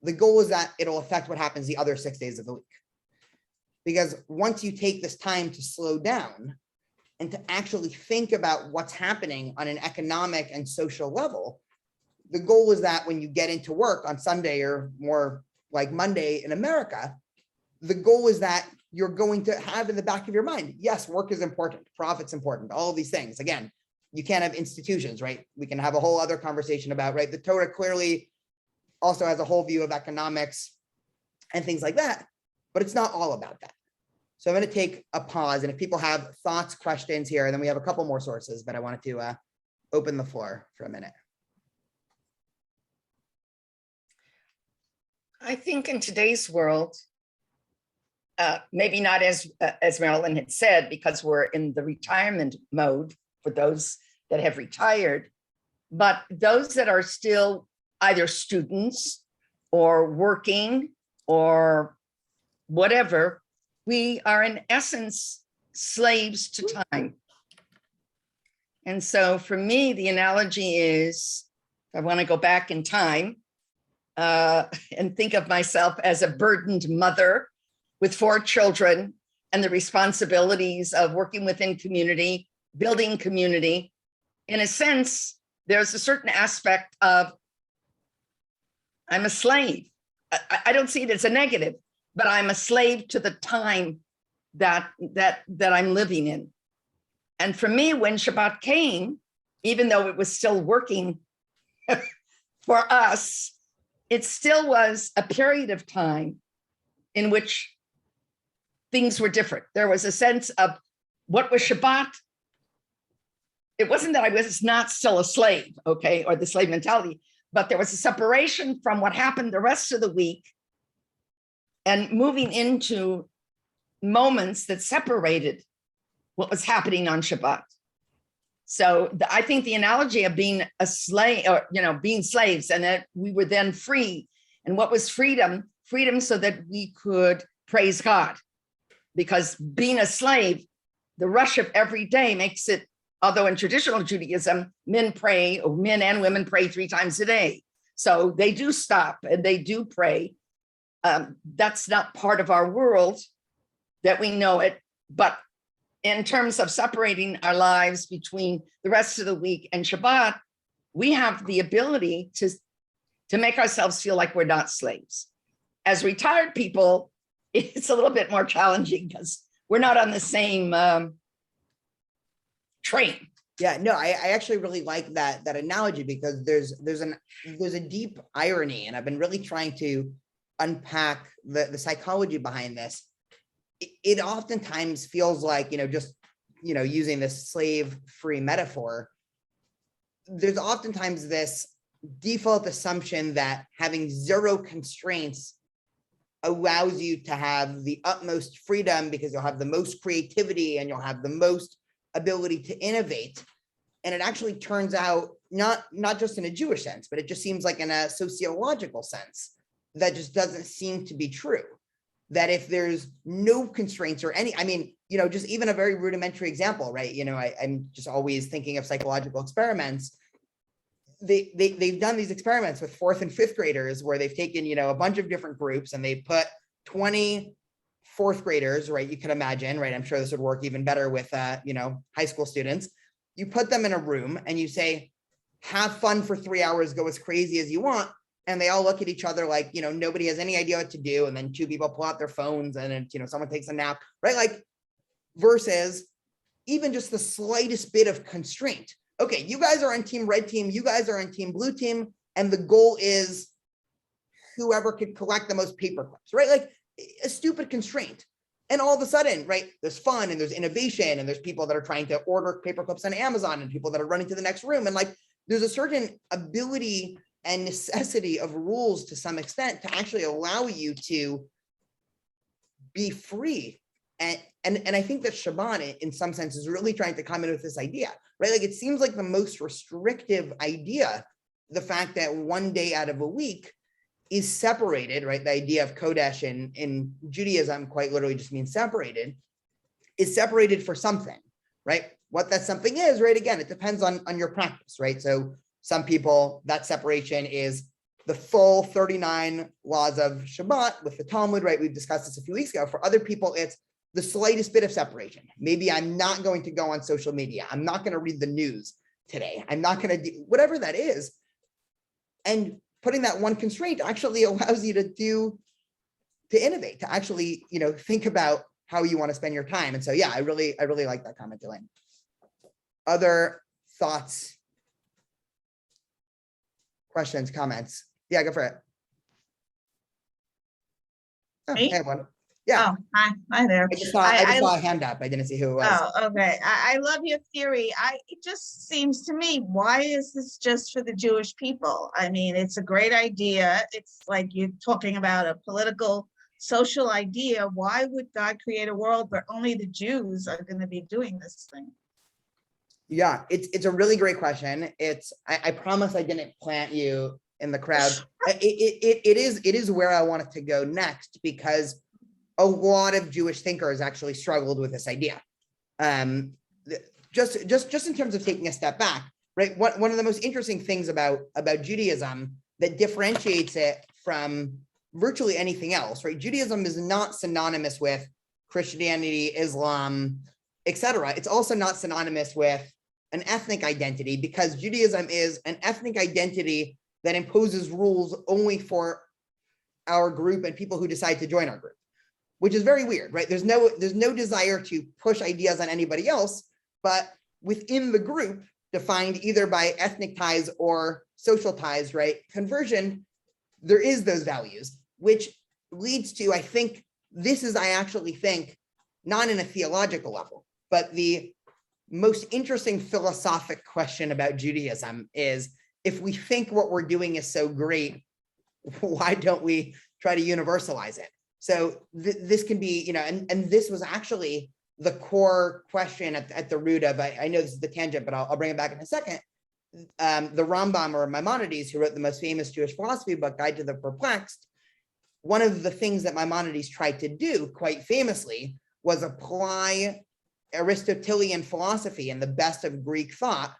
The goal is that it'll affect what happens the other 6 days of the week. Because once you take this time to slow down and to actually think about what's happening on an economic and social level, the goal is that when you get into work on Sunday or more like Monday in America, the goal is that you're going to have in the back of your mind, yes, work is important, profit's important, all of these things. Again, you can't have institutions, right? We can have a whole other conversation about, right? The Torah clearly also has a whole view of economics and things like that, but it's not all about that. So I'm going to take a pause, and if people have thoughts, questions here, and then we have a couple more sources, but I wanted to open the floor for a minute. I think in today's world, maybe not as Marilyn had said, because we're in the retirement mode for those that have retired, but those that are still either students or working or whatever, we are in essence slaves to time. And so for me, the analogy is, I want to go back in time and think of myself as a burdened mother with 4 children and the responsibilities of working within community, building community. In a sense, there's a certain aspect of I'm a slave. I don't see it as a negative, but I'm a slave to the time that I'm living in. And for me, when Shabbat came, even though it was still working for us, it still was a period of time in which things were different. There was a sense of what was Shabbat. It wasn't that I was not still a slave, okay, or the slave mentality, but there was a separation from what happened the rest of the week and moving into moments that separated what was happening on Shabbat. So I think the analogy of being a slave, or, being slaves, and that we were then free. And what was freedom? Freedom so that we could praise God. Because being a slave, the rush of every day makes it, although in traditional Judaism, men pray, or men and women pray 3 times a day. So they do stop and they do pray. That's not part of our world that we know it. But in terms of separating our lives between the rest of the week and Shabbat, we have the ability to make ourselves feel like we're not slaves. As retired people, it's a little bit more challenging because we're not on the same train. Yeah, no, I actually really like that analogy, because there's a deep irony, and I've been really trying to unpack the psychology behind this. It oftentimes feels like, using this slave-free metaphor, there's oftentimes this default assumption that having zero constraints allows you to have the utmost freedom, because you'll have the most creativity and you'll have the most ability to innovate. And it actually turns out not just in a Jewish sense, but it just seems like in a sociological sense, that just doesn't seem to be true. That if there's no constraints or any, just even a very rudimentary example, right? I'm just always thinking of psychological experiments. They've done these experiments with 4th and 5th graders where they've taken, a bunch of different groups, and they put 20 4th graders, right? You can imagine, right? I'm sure this would work even better with, high school students. You put them in a room and you say, have fun for 3 hours, go as crazy as you want. And they all look at each other like, nobody has any idea what to do. And then 2 people pull out their phones, and then, someone takes a nap, right? Like, versus even just the slightest bit of constraint. Okay, you guys are on team red team, you guys are on team blue team, and the goal is whoever could collect the most paper clips, right? Like a stupid constraint. And all of a sudden, right, there's fun and there's innovation, and there's people that are trying to order paper clips on Amazon, and people that are running to the next room. And like, there's a certain ability and necessity of rules to some extent to actually allow you to be free. And I think that Shabbat, in some sense, is really trying to come in with this idea, right? Like, it seems like the most restrictive idea, the fact that one day out of a week is separated, right? The idea of Kodesh in Judaism quite literally just means separated, is separated for something, right? What that something is, right? Again, it depends on your practice, right? So some people, that separation is the full 39 laws of Shabbat with the Talmud, right? We've discussed this a few weeks ago. For other people, it's the slightest bit of separation. Maybe I'm not going to go on social media. I'm not going to read the news today. I'm not going to do whatever that is. And putting that one constraint actually allows you to innovate, to actually, think about how you want to spend your time. And so, yeah, I really like that comment, Elaine. Other thoughts, questions, comments? Yeah, go for it. Oh, Me? hey, one. Yeah. Oh, hi there. I just saw a hand up. I didn't see who it was. Oh, okay. I love your theory. It just seems to me, why is this just for the Jewish people? I mean, it's a great idea. It's like you're talking about a political, social idea. Why would God create a world where only the Jews are going to be doing this thing? Yeah, it's a really great question. I promise I didn't plant you in the crowd. It is where I wanted to go next, because a lot of Jewish thinkers actually struggled with this idea. Just in terms of taking a step back, right? One of the most interesting things about Judaism that differentiates it from virtually anything else, right? Judaism is not synonymous with Christianity, Islam, etc. It's also not synonymous with an ethnic identity, because Judaism is an ethnic identity that imposes rules only for our group and people who decide to join our group, which is very weird, right? There's no desire to push ideas on anybody else, but within the group, defined either by ethnic ties or social ties, right? Conversion, there is those values, which leads to, I think, I actually think, not in a theological level, but the most interesting philosophic question about Judaism is, if we think what we're doing is so great, why don't we try to universalize it? So this can be, and this was actually the core question at the root of, I know this is the tangent, but I'll bring it back in a second. The Rambam, or Maimonides, who wrote the most famous Jewish philosophy book, Guide to the Perplexed, one of the things that Maimonides tried to do quite famously was apply Aristotelian philosophy and the best of Greek thought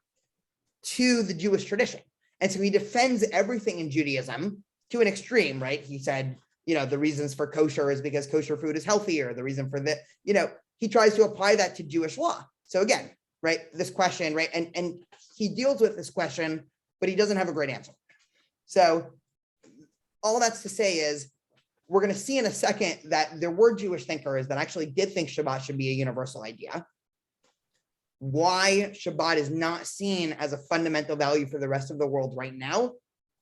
to the Jewish tradition. And so he defends everything in Judaism to an extreme, right? He said, the reasons for kosher is because kosher food is healthier. The reason for that, he tries to apply that to Jewish law. So again, right, this question, right? And he deals with this question, but he doesn't have a great answer. So all that's to say is, we're going to see in a second that there were Jewish thinkers that actually did think Shabbat should be a universal idea. Why Shabbat is not seen as a fundamental value for the rest of the world right now,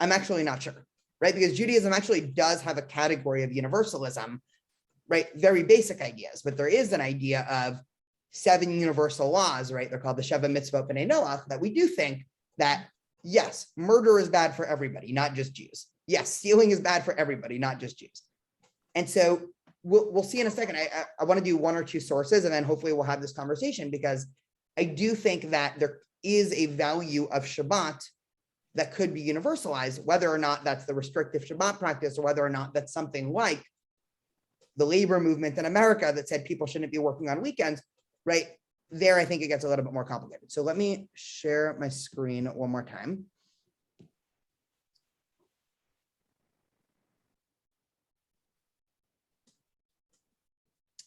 I'm actually not sure, right? Because Judaism actually does have a category of universalism, right? Very basic ideas, but there is an idea of 7 universal laws, right? They're called the Sheva Mitzvot B'nai Noach, that we do think that, yes, murder is bad for everybody, not just Jews. Yes, stealing is bad for everybody, not just Jews. And so we'll see in a second. I want to do 1 or 2 sources, and then hopefully we'll have this conversation, because I do think that there is a value of Shabbat that could be universalized, whether or not that's the restrictive Shabbat practice, or whether or not that's something like the labor movement in America that said people shouldn't be working on weekends, right? There, I think it gets a little bit more complicated. So let me share my screen one more time.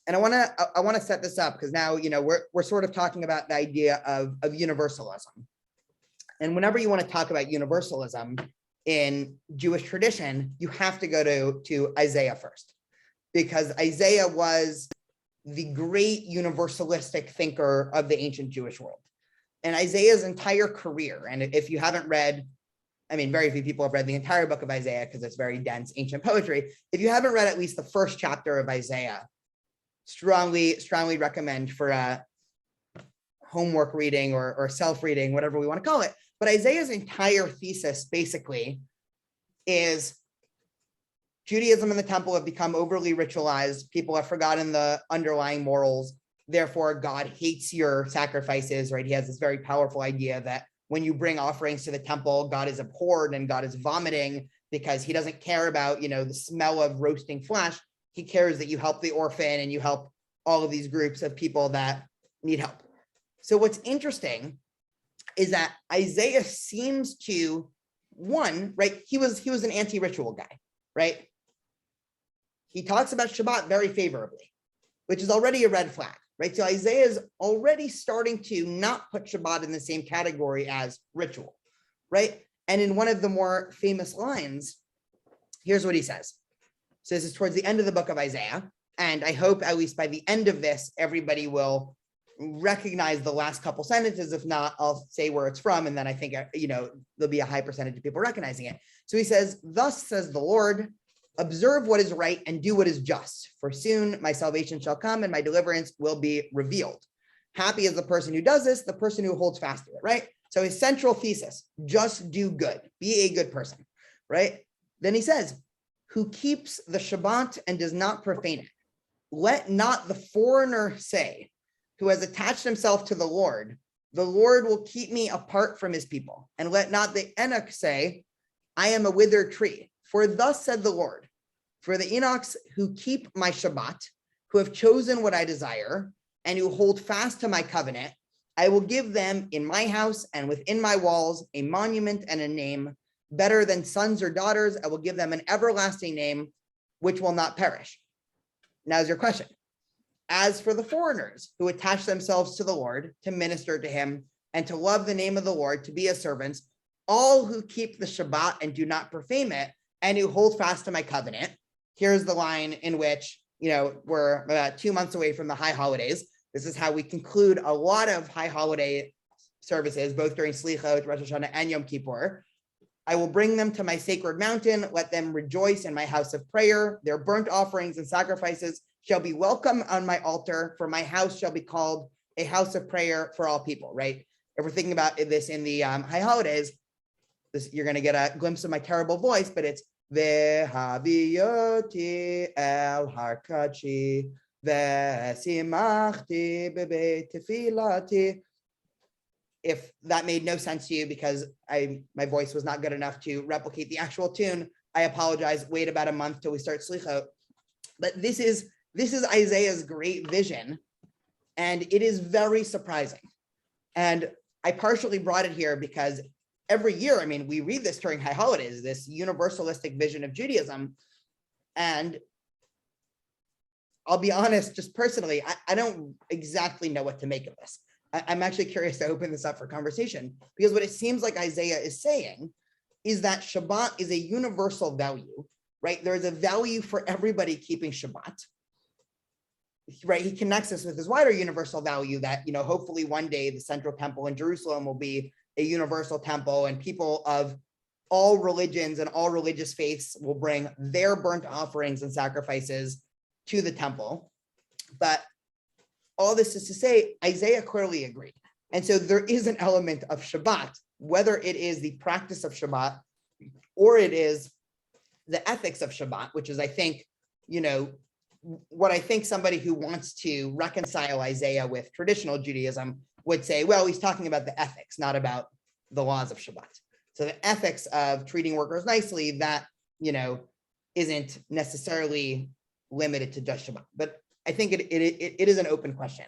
And I want to set this up, because now, we're sort of talking about the idea of universalism. And whenever you want to talk about universalism in Jewish tradition, you have to go to Isaiah first, because Isaiah was the great universalistic thinker of the ancient Jewish world. And Isaiah's entire career, and if you haven't read, very few people have read the entire book of Isaiah because it's very dense ancient poetry. If you haven't read at least the first chapter of Isaiah, strongly recommend for a homework reading or self-reading, whatever we want to call it. But Isaiah's entire thesis basically is Judaism and the temple have become overly ritualized. People have forgotten the underlying morals. Therefore, God hates your sacrifices, right? He has this very powerful idea that when you bring offerings to the temple, God is abhorred and God is vomiting, because he doesn't care about, the smell of roasting flesh. He cares that you help the orphan and you help all of these groups of people that need help. So what's interesting is that Isaiah seems to, right? He was an anti-ritual guy, right? He talks about Shabbat very favorably, which is already a red flag, right? So Isaiah is already starting to not put Shabbat in the same category as ritual, right? And in one of the more famous lines, here's what he says. So this is towards the end of the book of Isaiah. And I hope at least by the end of this, everybody will recognize the last couple sentences. If not, I'll say where it's from. And then I think, there'll be a high percentage of people recognizing it. So he says, "Thus says the Lord, observe what is right and do what is just. For soon my salvation shall come and my deliverance will be revealed. Happy is the person who does this, the person who holds fast to it," right? So his central thesis, just do good, be a good person, right? Then he says, "Who keeps the Shabbat and does not profane it. Let not the foreigner say, who has attached himself to the Lord will keep me apart from his people. And let not the Enoch say, I am a withered tree. For thus said the Lord, for the Enochs who keep my Shabbat, who have chosen what I desire, and who hold fast to my covenant, I will give them in my house and within my walls a monument and a name, better than sons or daughters. I will give them an everlasting name, which will not perish." Now is your question. As for the foreigners who attach themselves to the Lord, to minister to him, and to love the name of the Lord, to be his servants, all who keep the Shabbat and do not profane it, and who hold fast to my covenant. Here's the line in which, we're about 2 months away from the high holidays. This is how we conclude a lot of high holiday services, both during Slichot, Rosh Hashanah, and Yom Kippur. I will bring them to my sacred mountain. Let them rejoice in my house of prayer. Their burnt offerings and sacrifices shall be welcome on my altar, for my house shall be called a house of prayer for all people, right? If we're thinking about this in the high holidays, you're going to get a glimpse of my terrible voice, but it's Ve'haviyoti el harkachi ve'simachti bebeit tefilati. If that made no sense to you because my voice was not good enough to replicate the actual tune, I apologize. Wait about a month till we start Slichot. But this is Isaiah's great vision, and it is very surprising. And I partially brought it here because every year, we read this during high holidays, this universalistic vision of Judaism. And I'll be honest, just personally, I don't exactly know what to make of this. I'm actually curious to open this up for conversation, because what it seems like Isaiah is saying is that Shabbat is a universal value, right? There's a value for everybody keeping Shabbat, right? He connects us with his wider universal value that, hopefully one day the central temple in Jerusalem will be a universal temple, and people of all religions and all religious faiths will bring their burnt offerings and sacrifices to the temple. But all this is to say, Isaiah clearly agreed. And so there is an element of Shabbat, whether it is the practice of Shabbat or it is the ethics of Shabbat, which is, I think, what I think somebody who wants to reconcile Isaiah with traditional Judaism would say, well, he's talking about the ethics, not about the laws of Shabbat. So the ethics of treating workers nicely, that, isn't necessarily limited to just Shabbat. But I think it is an open question.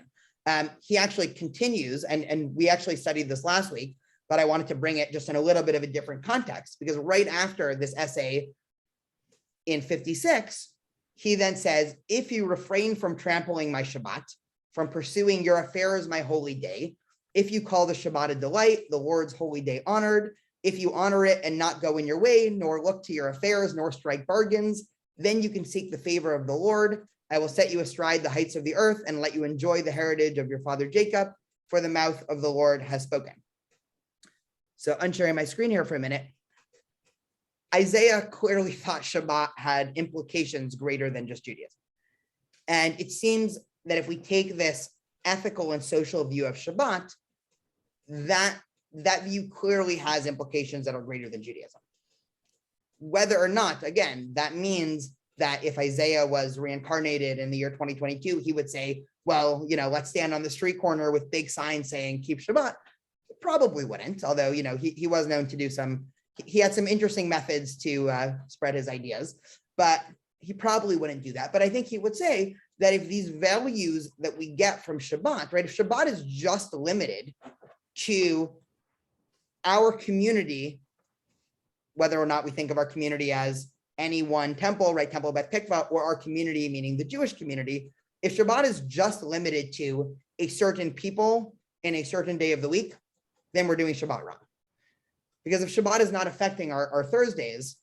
He actually continues, and we actually studied this last week, but I wanted to bring it just in a little bit of a different context, because right after this essay in 56, he then says, if you refrain from trampling my Shabbat, from pursuing your affairs my holy day, if you call the Shabbat a delight, the Lord's holy day honored, if you honor it and not go in your way, nor look to your affairs, nor strike bargains, then you can seek the favor of the Lord. I will set you astride the heights of the earth and let you enjoy the heritage of your father Jacob, for the mouth of the Lord has spoken. So unsharing my screen here for a minute. Isaiah clearly thought Shabbat had implications greater than just Judaism. And it seems that if we take this ethical and social view of Shabbat, that view clearly has implications that are greater than Judaism. Whether or not, again, that means that if Isaiah was reincarnated in the year 2022, he would say, well, let's stand on the street corner with big signs saying keep Shabbat. Probably wouldn't, although, he was known to do he had some interesting methods to spread his ideas, but he probably wouldn't do that. But I think he would say that if these values that we get from Shabbat, right, if Shabbat is just limited to our community, whether or not we think of our community as any one temple, right, Temple Beth Tikva, or our community, meaning the Jewish community, if Shabbat is just limited to a certain people in a certain day of the week, then we're doing Shabbat wrong. Because if Shabbat is not affecting our Thursdays,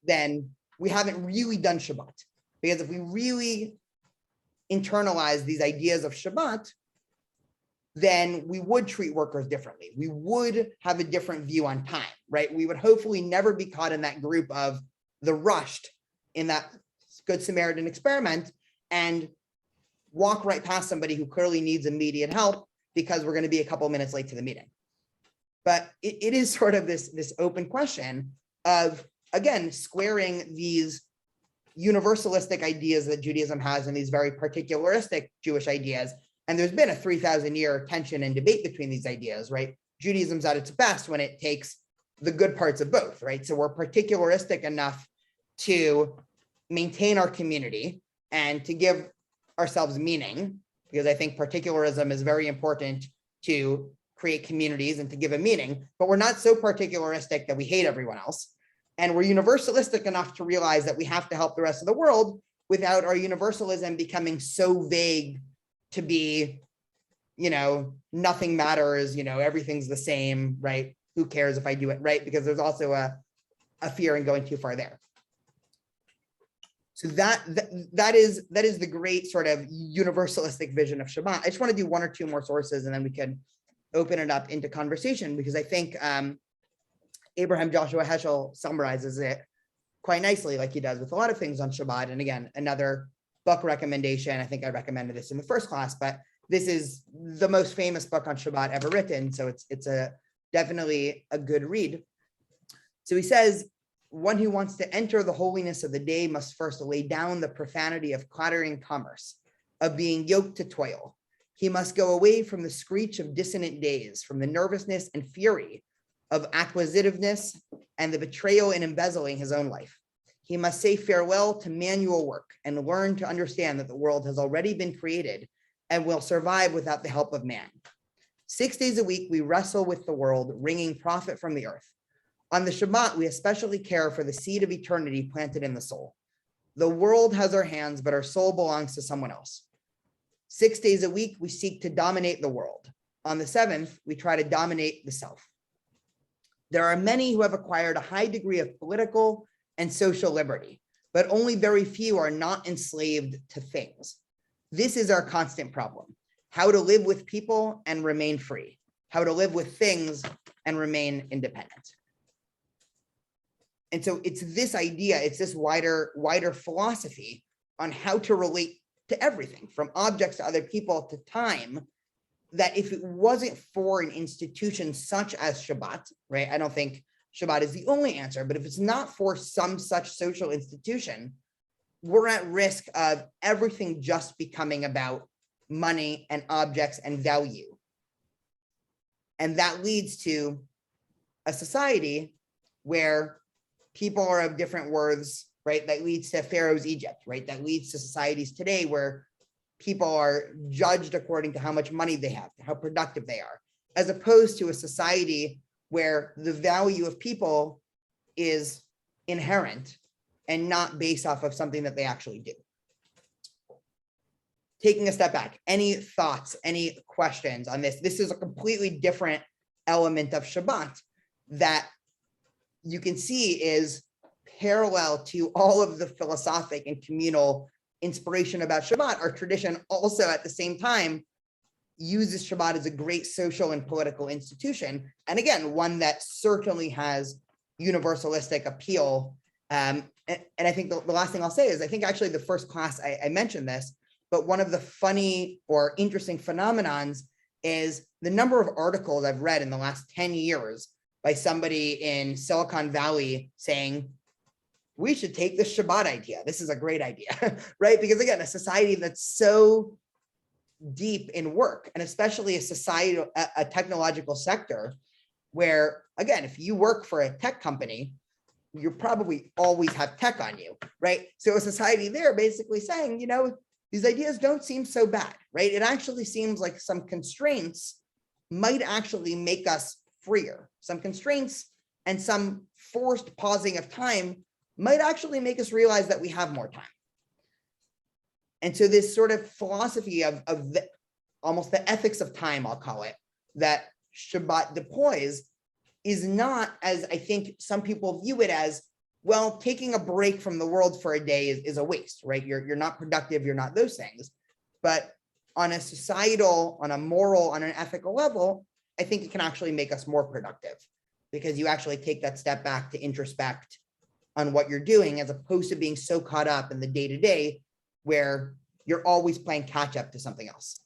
then we haven't really done Shabbat. Because if we really internalize these ideas of Shabbat, then we would treat workers differently. We would have a different view on time, right? We would hopefully never be caught in that group of the rushed in that Good Samaritan experiment and walk right past somebody who clearly needs immediate help because we're going to be a couple minutes late to the meeting. But it is sort of this open question of, again, squaring these universalistic ideas that Judaism has and these very particularistic Jewish ideas. And there's been a 3,000-year tension and debate between these ideas, right? Judaism's at its best when it takes the good parts of both, right? So we're particularistic enough to maintain our community and to give ourselves meaning, because I think particularism is very important to create communities and to give a meaning, but we're not so particularistic that we hate everyone else. And we're universalistic enough to realize that we have to help the rest of the world without our universalism becoming so vague to be, nothing matters, everything's the same, right? who cares if I do it right? Because there's also a fear in going too far there. So that is the great sort of universalistic vision of Shabbat. I just want to do one or two more sources and then we can open it up into conversation, because I think Abraham Joshua Heschel summarizes it quite nicely, like he does with a lot of things on Shabbat. And again, another book recommendation. I think I recommended this in the first class, but this is the most famous book on Shabbat ever written. So it's definitely a good read. So he says, one who wants to enter the holiness of the day must first lay down the profanity of clattering commerce, of being yoked to toil. He must go away from the screech of dissonant days, from the nervousness and fury of acquisitiveness and the betrayal in embezzling his own life. He must say farewell to manual work and learn to understand that the world has already been created and will survive without the help of man. 6 days a week, we wrestle with the world, wringing profit from the earth. On the Shabbat, we especially care for the seed of eternity planted in the soul. The world has our hands, but our soul belongs to someone else. 6 days a week, we seek to dominate the world. On the seventh, we try to dominate the self. There are many who have acquired a high degree of political and social liberty, but only very few are not enslaved to things. This is our constant problem: how to live with people and remain free, how to live with things and remain independent. And so it's this idea, it's this wider philosophy on how to relate to everything, from objects to other people to time, that if it wasn't for an institution such as Shabbat, right? I don't think Shabbat is the only answer, but if it's not for some such social institution, we're at risk of everything just becoming about money and objects and value. And that leads to a society where people are of different worths, right? That leads to Pharaoh's Egypt, right? That leads to societies today where people are judged according to how much money they have, how productive they are, as opposed to a society where the value of people is inherent and not based off of something that they actually do. Taking a step back, any thoughts, any questions on this? This is a completely different element of Shabbat that you can see is parallel to all of the philosophic and communal inspiration about Shabbat. Our tradition also at the same time uses Shabbat as a great social and political institution. And again, one that certainly has universalistic appeal. And I think the last thing I'll say is, I think actually the first class I mentioned this, but one of the funny or interesting phenomenons is the number of articles I've read in the last 10 years by somebody in Silicon Valley saying, we should take this Shabbat idea. This is a great idea, right? Because again, a society that's so deep in work, and especially a society, a technological sector where, again, if you work for a tech company, you probably always have tech on you, right? So a society there basically saying, these ideas don't seem so bad, right? It actually seems like some constraints might actually make us freer. Some constraints and some forced pausing of time might actually make us realize that we have more time. And so this sort of philosophy of almost the ethics of time, I'll call it, that Shabbat deploys is not, as I think some people view it as, well, taking a break from the world for a day is a waste, right? You're not productive, you're not those things. But on a societal, on a moral, on an ethical level, I think it can actually make us more productive, because you actually take that step back to introspect on what you're doing, as opposed to being so caught up in the day-to-day where you're always playing catch up to something else.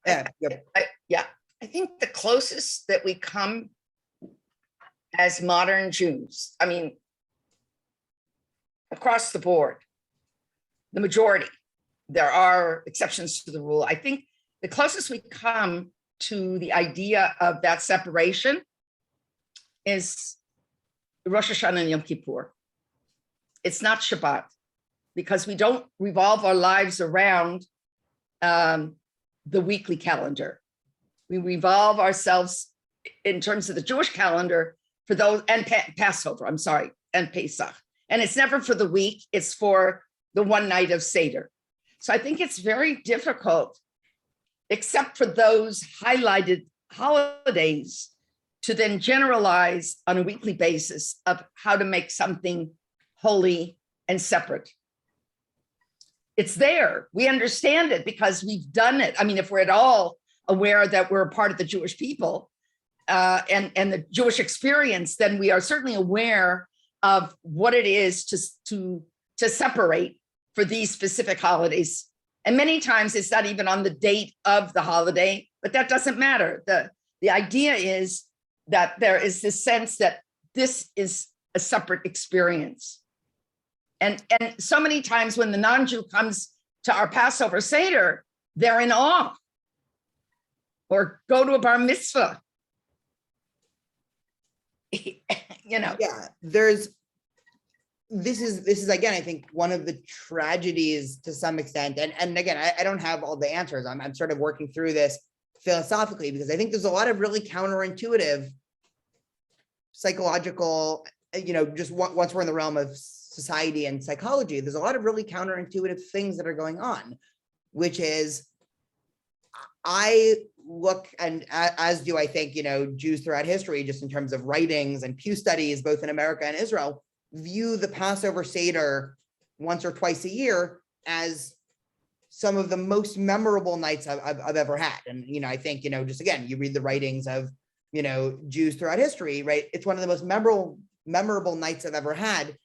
I think the closest that we come as modern Jews, I mean, across the board, the majority, there are exceptions to the rule. I think the closest we come to the idea of that separation is Rosh Hashanah and Yom Kippur. It's not Shabbat, because we don't revolve our lives around the weekly calendar. We revolve ourselves in terms of the Jewish calendar for those, and Passover, and Pesach. And it's never for the week, it's for the one night of Seder. So I think it's very difficult, except for those highlighted holidays to then generalize on a weekly basis of how to make something holy and separate. It's there. We understand it because we've done it. I mean, if we're at all aware that we're a part of the Jewish people and the Jewish experience, then we are certainly aware of what it is to separate for these specific holidays. And many times it's not even on the date of the holiday, but that doesn't matter. The idea is that there is this sense that this is a separate experience. And so many times when the non-Jew comes to our Passover Seder, they're in awe. Or go to a bar mitzvah. You know. Yeah, this is again, I think, one of the tragedies to some extent. And again, I don't have all the answers. I'm sort of working through this philosophically because I think there's a lot of really counterintuitive psychological, just once we're in the realm of society and psychology, there's a lot of really counterintuitive things that are going on, which is I look, and as do I think, Jews throughout history, just in terms of writings and Pew studies, both in America and Israel, view the Passover Seder once or twice a year as some of the most memorable nights I've ever had. And, I think, just again, you read the writings of, Jews throughout history, right? It's one of the most memorable nights I've ever had.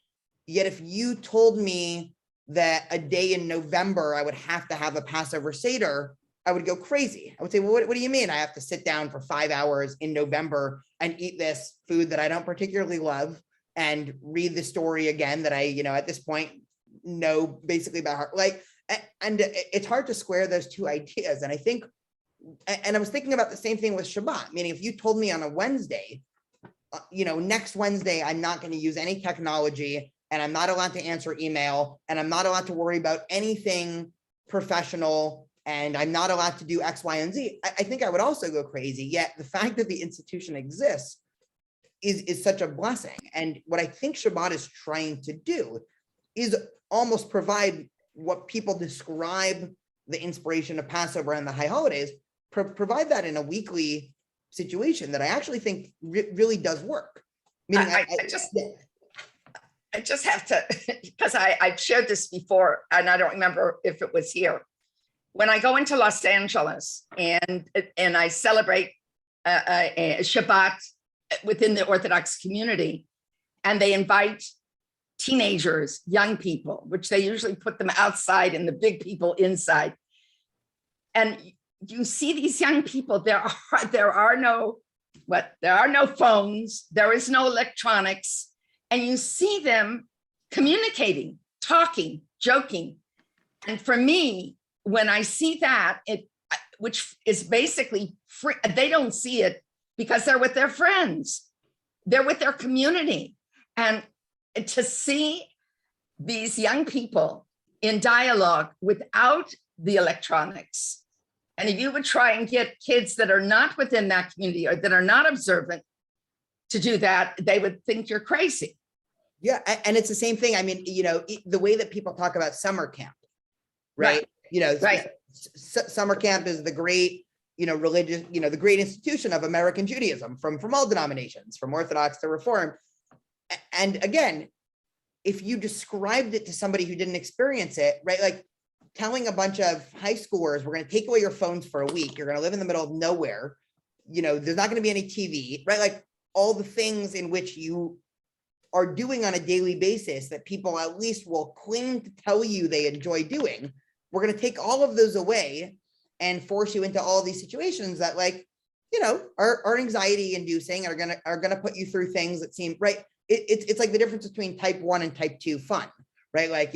Yet if you told me that a day in November, I would have to have a Passover Seder, I would go crazy. I would say, well, what do you mean? I have to sit down for 5 hours in November and eat this food that I don't particularly love and read the story again that I, at this point know basically by heart. And it's hard to square those two ideas. And I think, and I was thinking about the same thing with Shabbat, meaning if you told me on a Wednesday, next Wednesday, I'm not going to use any technology and I'm not allowed to answer email and I'm not allowed to worry about anything professional and I'm not allowed to do X, Y, and Z, I think I would also go crazy. Yet the fact that the institution exists is such a blessing. And what I think Shabbat is trying to do is almost provide what people describe the inspiration of Passover and the high holidays, provide that in a weekly situation that I actually think really does work. I just have to, because I've shared this before, and I don't remember if it was here. When I go into Los Angeles and I celebrate a Shabbat within the Orthodox community, and they invite teenagers, young people, which they usually put them outside and the big people inside. And you see these young people, there are no phones, there is no electronics, and you see them communicating, talking, joking. And for me, when I see that, which is basically free, they don't see it because they're with their friends, they're with their community. And to see these young people in dialogue without the electronics, and if you would try and get kids that are not within that community or that are not observant to do that, they would think you're crazy. Yeah, and it's the same thing. I mean, the way that people talk about summer camp, right? Right. Summer camp is the great, religious, the great institution of American Judaism from all denominations, from Orthodox to Reform. And again, if you described it to somebody who didn't experience it, right? Like telling a bunch of high schoolers, we're going to take away your phones for a week. You're going to live in the middle of nowhere. There's not going to be any TV, right? Like all the things in which you are doing on a daily basis that people at least will claim to tell you they enjoy doing. We're going to take all of those away and force you into all these situations that are anxiety inducing, are going to put you through things that seem right. It's like the difference between type 1 and type 2 fun, right? Like,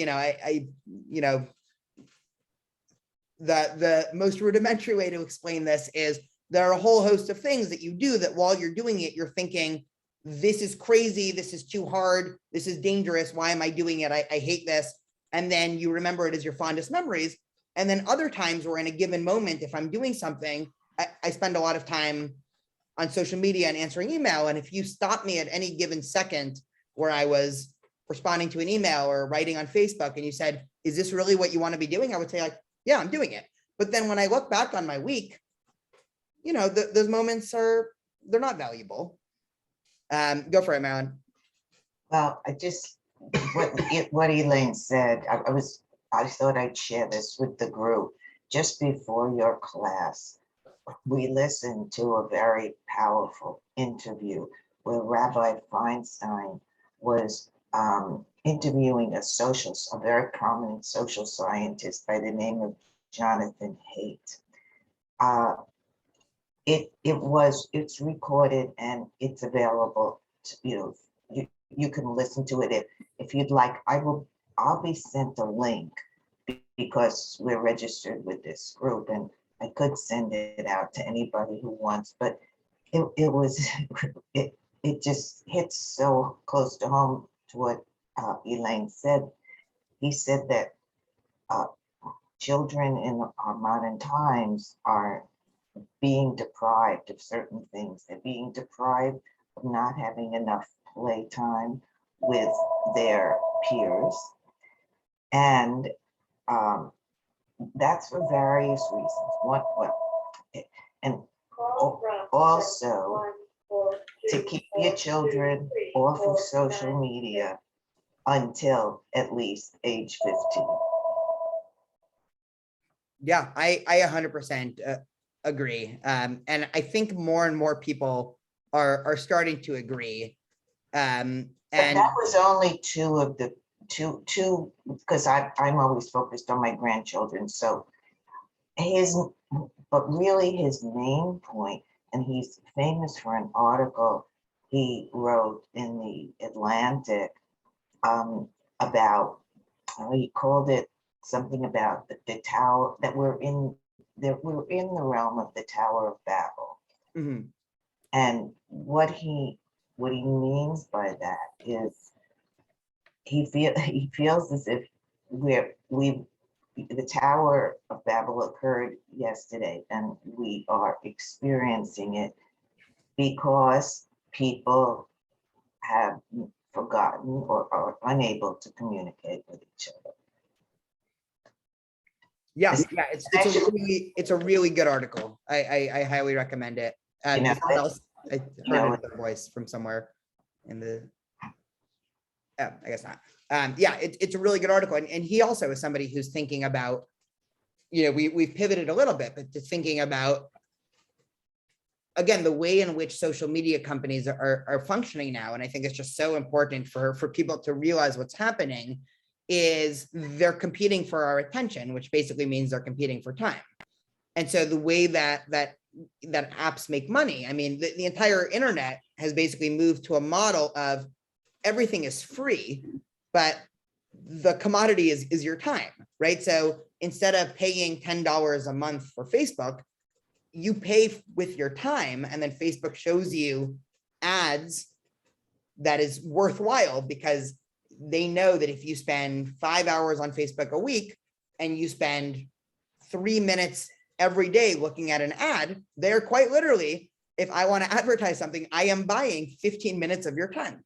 the most rudimentary way to explain this is there are a whole host of things that you do that while you're doing it, you're thinking, this is crazy, this is too hard, this is dangerous, why am I doing it? I hate this. And then you remember it as your fondest memories. And then other times where in a given moment, if I'm doing something, I spend a lot of time on social media and answering email. And if you stop me at any given second where I was responding to an email or writing on Facebook and you said, is this really what you want to be doing? I would say like, yeah, I'm doing it. But then when I look back on my week, those moments they're not valuable. Go for it, Marilyn. Well, what Elaine said, I thought I'd share this with the group. Just before your class, we listened to a very powerful interview where Rabbi Feinstein was interviewing a very prominent social scientist by the name of Jonathan Haidt. It's recorded and it's available to, you can listen to it if you'd like. I'll be sent a link because we're registered with this group, and I could send it out to anybody who wants, but it just hits so close to home to what Elaine said. He said that children in our modern times are being deprived of certain things. They're being deprived of not having enough playtime with their peers. And that's for various reasons. And also to keep your children off of social media until at least age 15. Yeah, I 100% agree. And I think more and more people are starting to agree. And that was only two of the two, because I'm always focused on my grandchildren. So but really his main point, and he's famous for an article he wrote in the Atlantic about, he called it something about the tower, that we're in the realm of the Tower of Babel. mm-hmm. And what he means by that is he feels as if the Tower of Babel occurred yesterday, and we are experiencing it because people have forgotten or are unable to communicate with each other. Yeah, it's a really good article. I highly recommend it. I heard a voice from somewhere in the. I guess not. Yeah, it's a really good article, and he also is somebody who's thinking about, we've pivoted a little bit, but to thinking about, again, the way in which social media companies are functioning now, and I think it's just so important for people to realize what's happening is they're competing for our attention, which basically means they're competing for time. And so the way that apps make money, I mean, the entire internet has basically moved to a model of everything is free, but the commodity is your time, right? So instead of paying $10 a month for Facebook, you pay with your time, and then Facebook shows you ads that is worthwhile because they know that if you spend 5 hours on Facebook a week and you spend 3 minutes every day looking at an ad, they're quite literally, if I want to advertise something, I am buying 15 minutes of your time.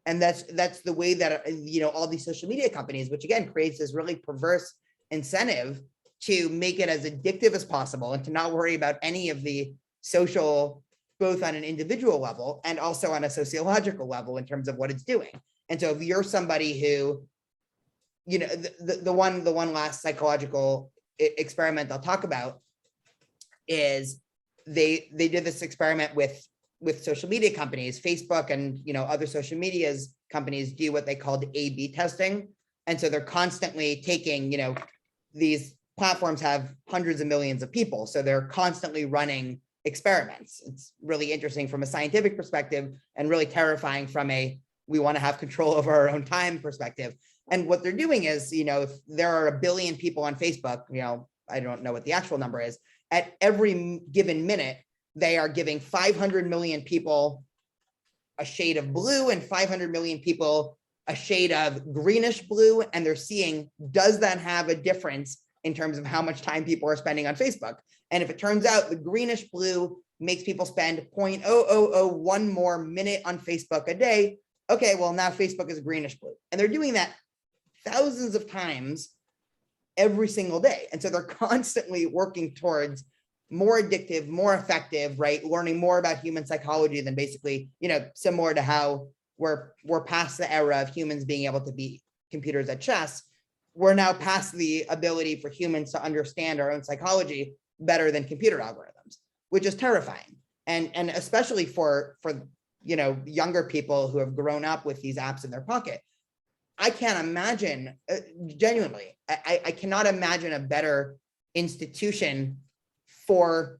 And that's the way that, all these social media companies, which again creates this really perverse incentive to make it as addictive as possible and to not worry about any of the social, both on an individual level and also on a sociological level in terms of what it's doing. And so if you're somebody who, the one last psychological experiment I'll talk about is they did this experiment with social media companies. Facebook and other social medias companies do what they called A/B testing. And so they're constantly taking, these platforms have hundreds of millions of people. So they're constantly running experiments. It's really interesting from a scientific perspective and really terrifying from we want to have control over our own time perspective. And what they're doing is, if there are 1 billion people on Facebook, I don't know what the actual number is, at every given minute, they are giving 500 million people a shade of blue and 500 million people a shade of greenish blue. And they're seeing, does that have a difference in terms of how much time people are spending on Facebook? And if it turns out the greenish blue makes people spend 0.0001 more minute on Facebook a day, okay, well, now Facebook is greenish blue. And they're doing that thousands of times every single day. And so they're constantly working towards more addictive, more effective, right? Learning more about human psychology than basically, similar to how we're past the era of humans being able to beat computers at chess. We're now past the ability for humans to understand our own psychology better than computer algorithms, which is terrifying. And especially for younger people who have grown up with these apps in their pocket. I can't imagine, genuinely, I cannot imagine a better institution for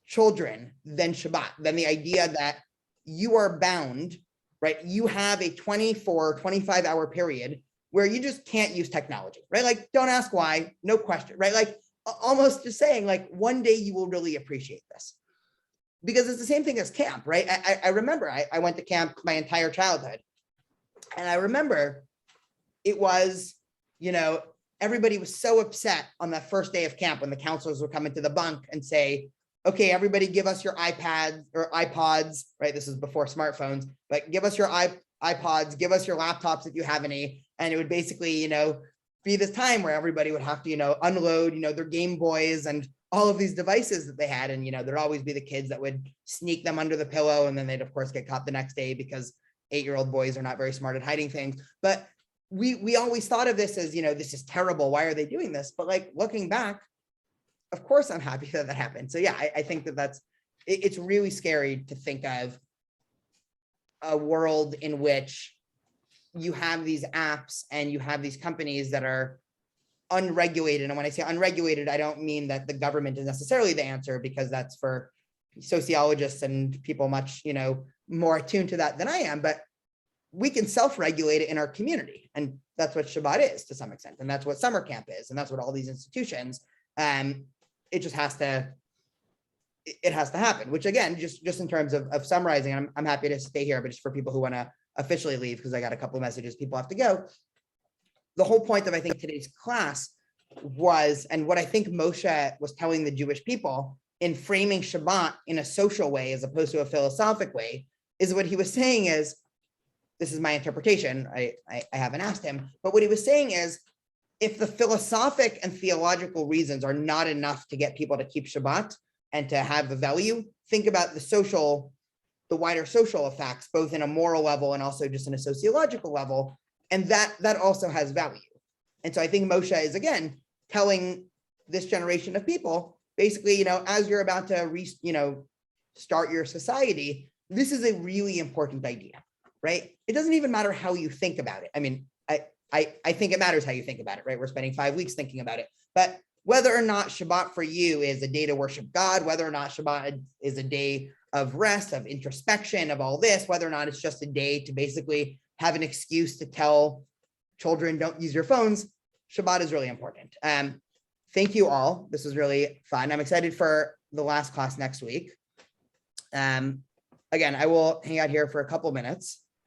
children than Shabbat, than the idea that you are bound, right? You have a 24, 25-hour period where you just can't use technology, right? Like, don't ask why, no question, right? Like, almost just saying, like, one day you will really appreciate this. Because it's the same thing as camp, right? I remember I went to camp my entire childhood. And I remember it was, everybody was so upset on that first day of camp when the counselors would come into the bunk and say, okay, everybody give us your iPads or iPods, right? This is before smartphones, but give us your iPods, give us your laptops if you have any. And it would basically, be this time where everybody would have to, unload, their Game Boys and all of these devices that they had. And, there'd always be the kids that would sneak them under the pillow. And then they'd of course get caught the next day because 8-year-old boys are not very smart at hiding things. But we always thought of this as, this is terrible. Why are they doing this? But like looking back, of course, I'm happy that that happened. So yeah, I think it's really scary to think of a world in which you have these apps and you have these companies that are unregulated. And when I say unregulated, I don't mean that the government is necessarily the answer, because that's for sociologists and people much, more attuned to that than I am. But we can self-regulate it in our community. And that's what Shabbat is to some extent. And that's what summer camp is. And that's what all these institutions, it just has to, it has to happen, which again, just in terms of summarizing, I'm happy to stay here, but just for people who want to officially leave, because I got a couple of messages, people have to go. The whole point of, I think, today's class was, and what I think Moshe was telling the Jewish people in framing Shabbat in a social way, as opposed to a philosophic way, is what he was saying is, this is my interpretation, I haven't asked him, but what he was saying is, if the philosophic and theological reasons are not enough to get people to keep Shabbat and to have the value, think about the wider social effects, both in a moral level and also just in a sociological level. And that also has value. And so I think Moshe is, again, telling this generation of people, basically, as you're about to start your society, this is a really important idea, right? It doesn't even matter how you think about it. I mean, I think it matters how you think about it, right? We're spending 5 weeks thinking about it. But whether or not Shabbat for you is a day to worship God, whether or not Shabbat is a day of rest, of introspection, of all this, whether or not it's just a day to basically have an excuse to tell children, don't use your phones, Shabbat is really important. Thank you all. This was really fun. I'm excited for the last class next week. Again, I will hang out here for a couple minutes.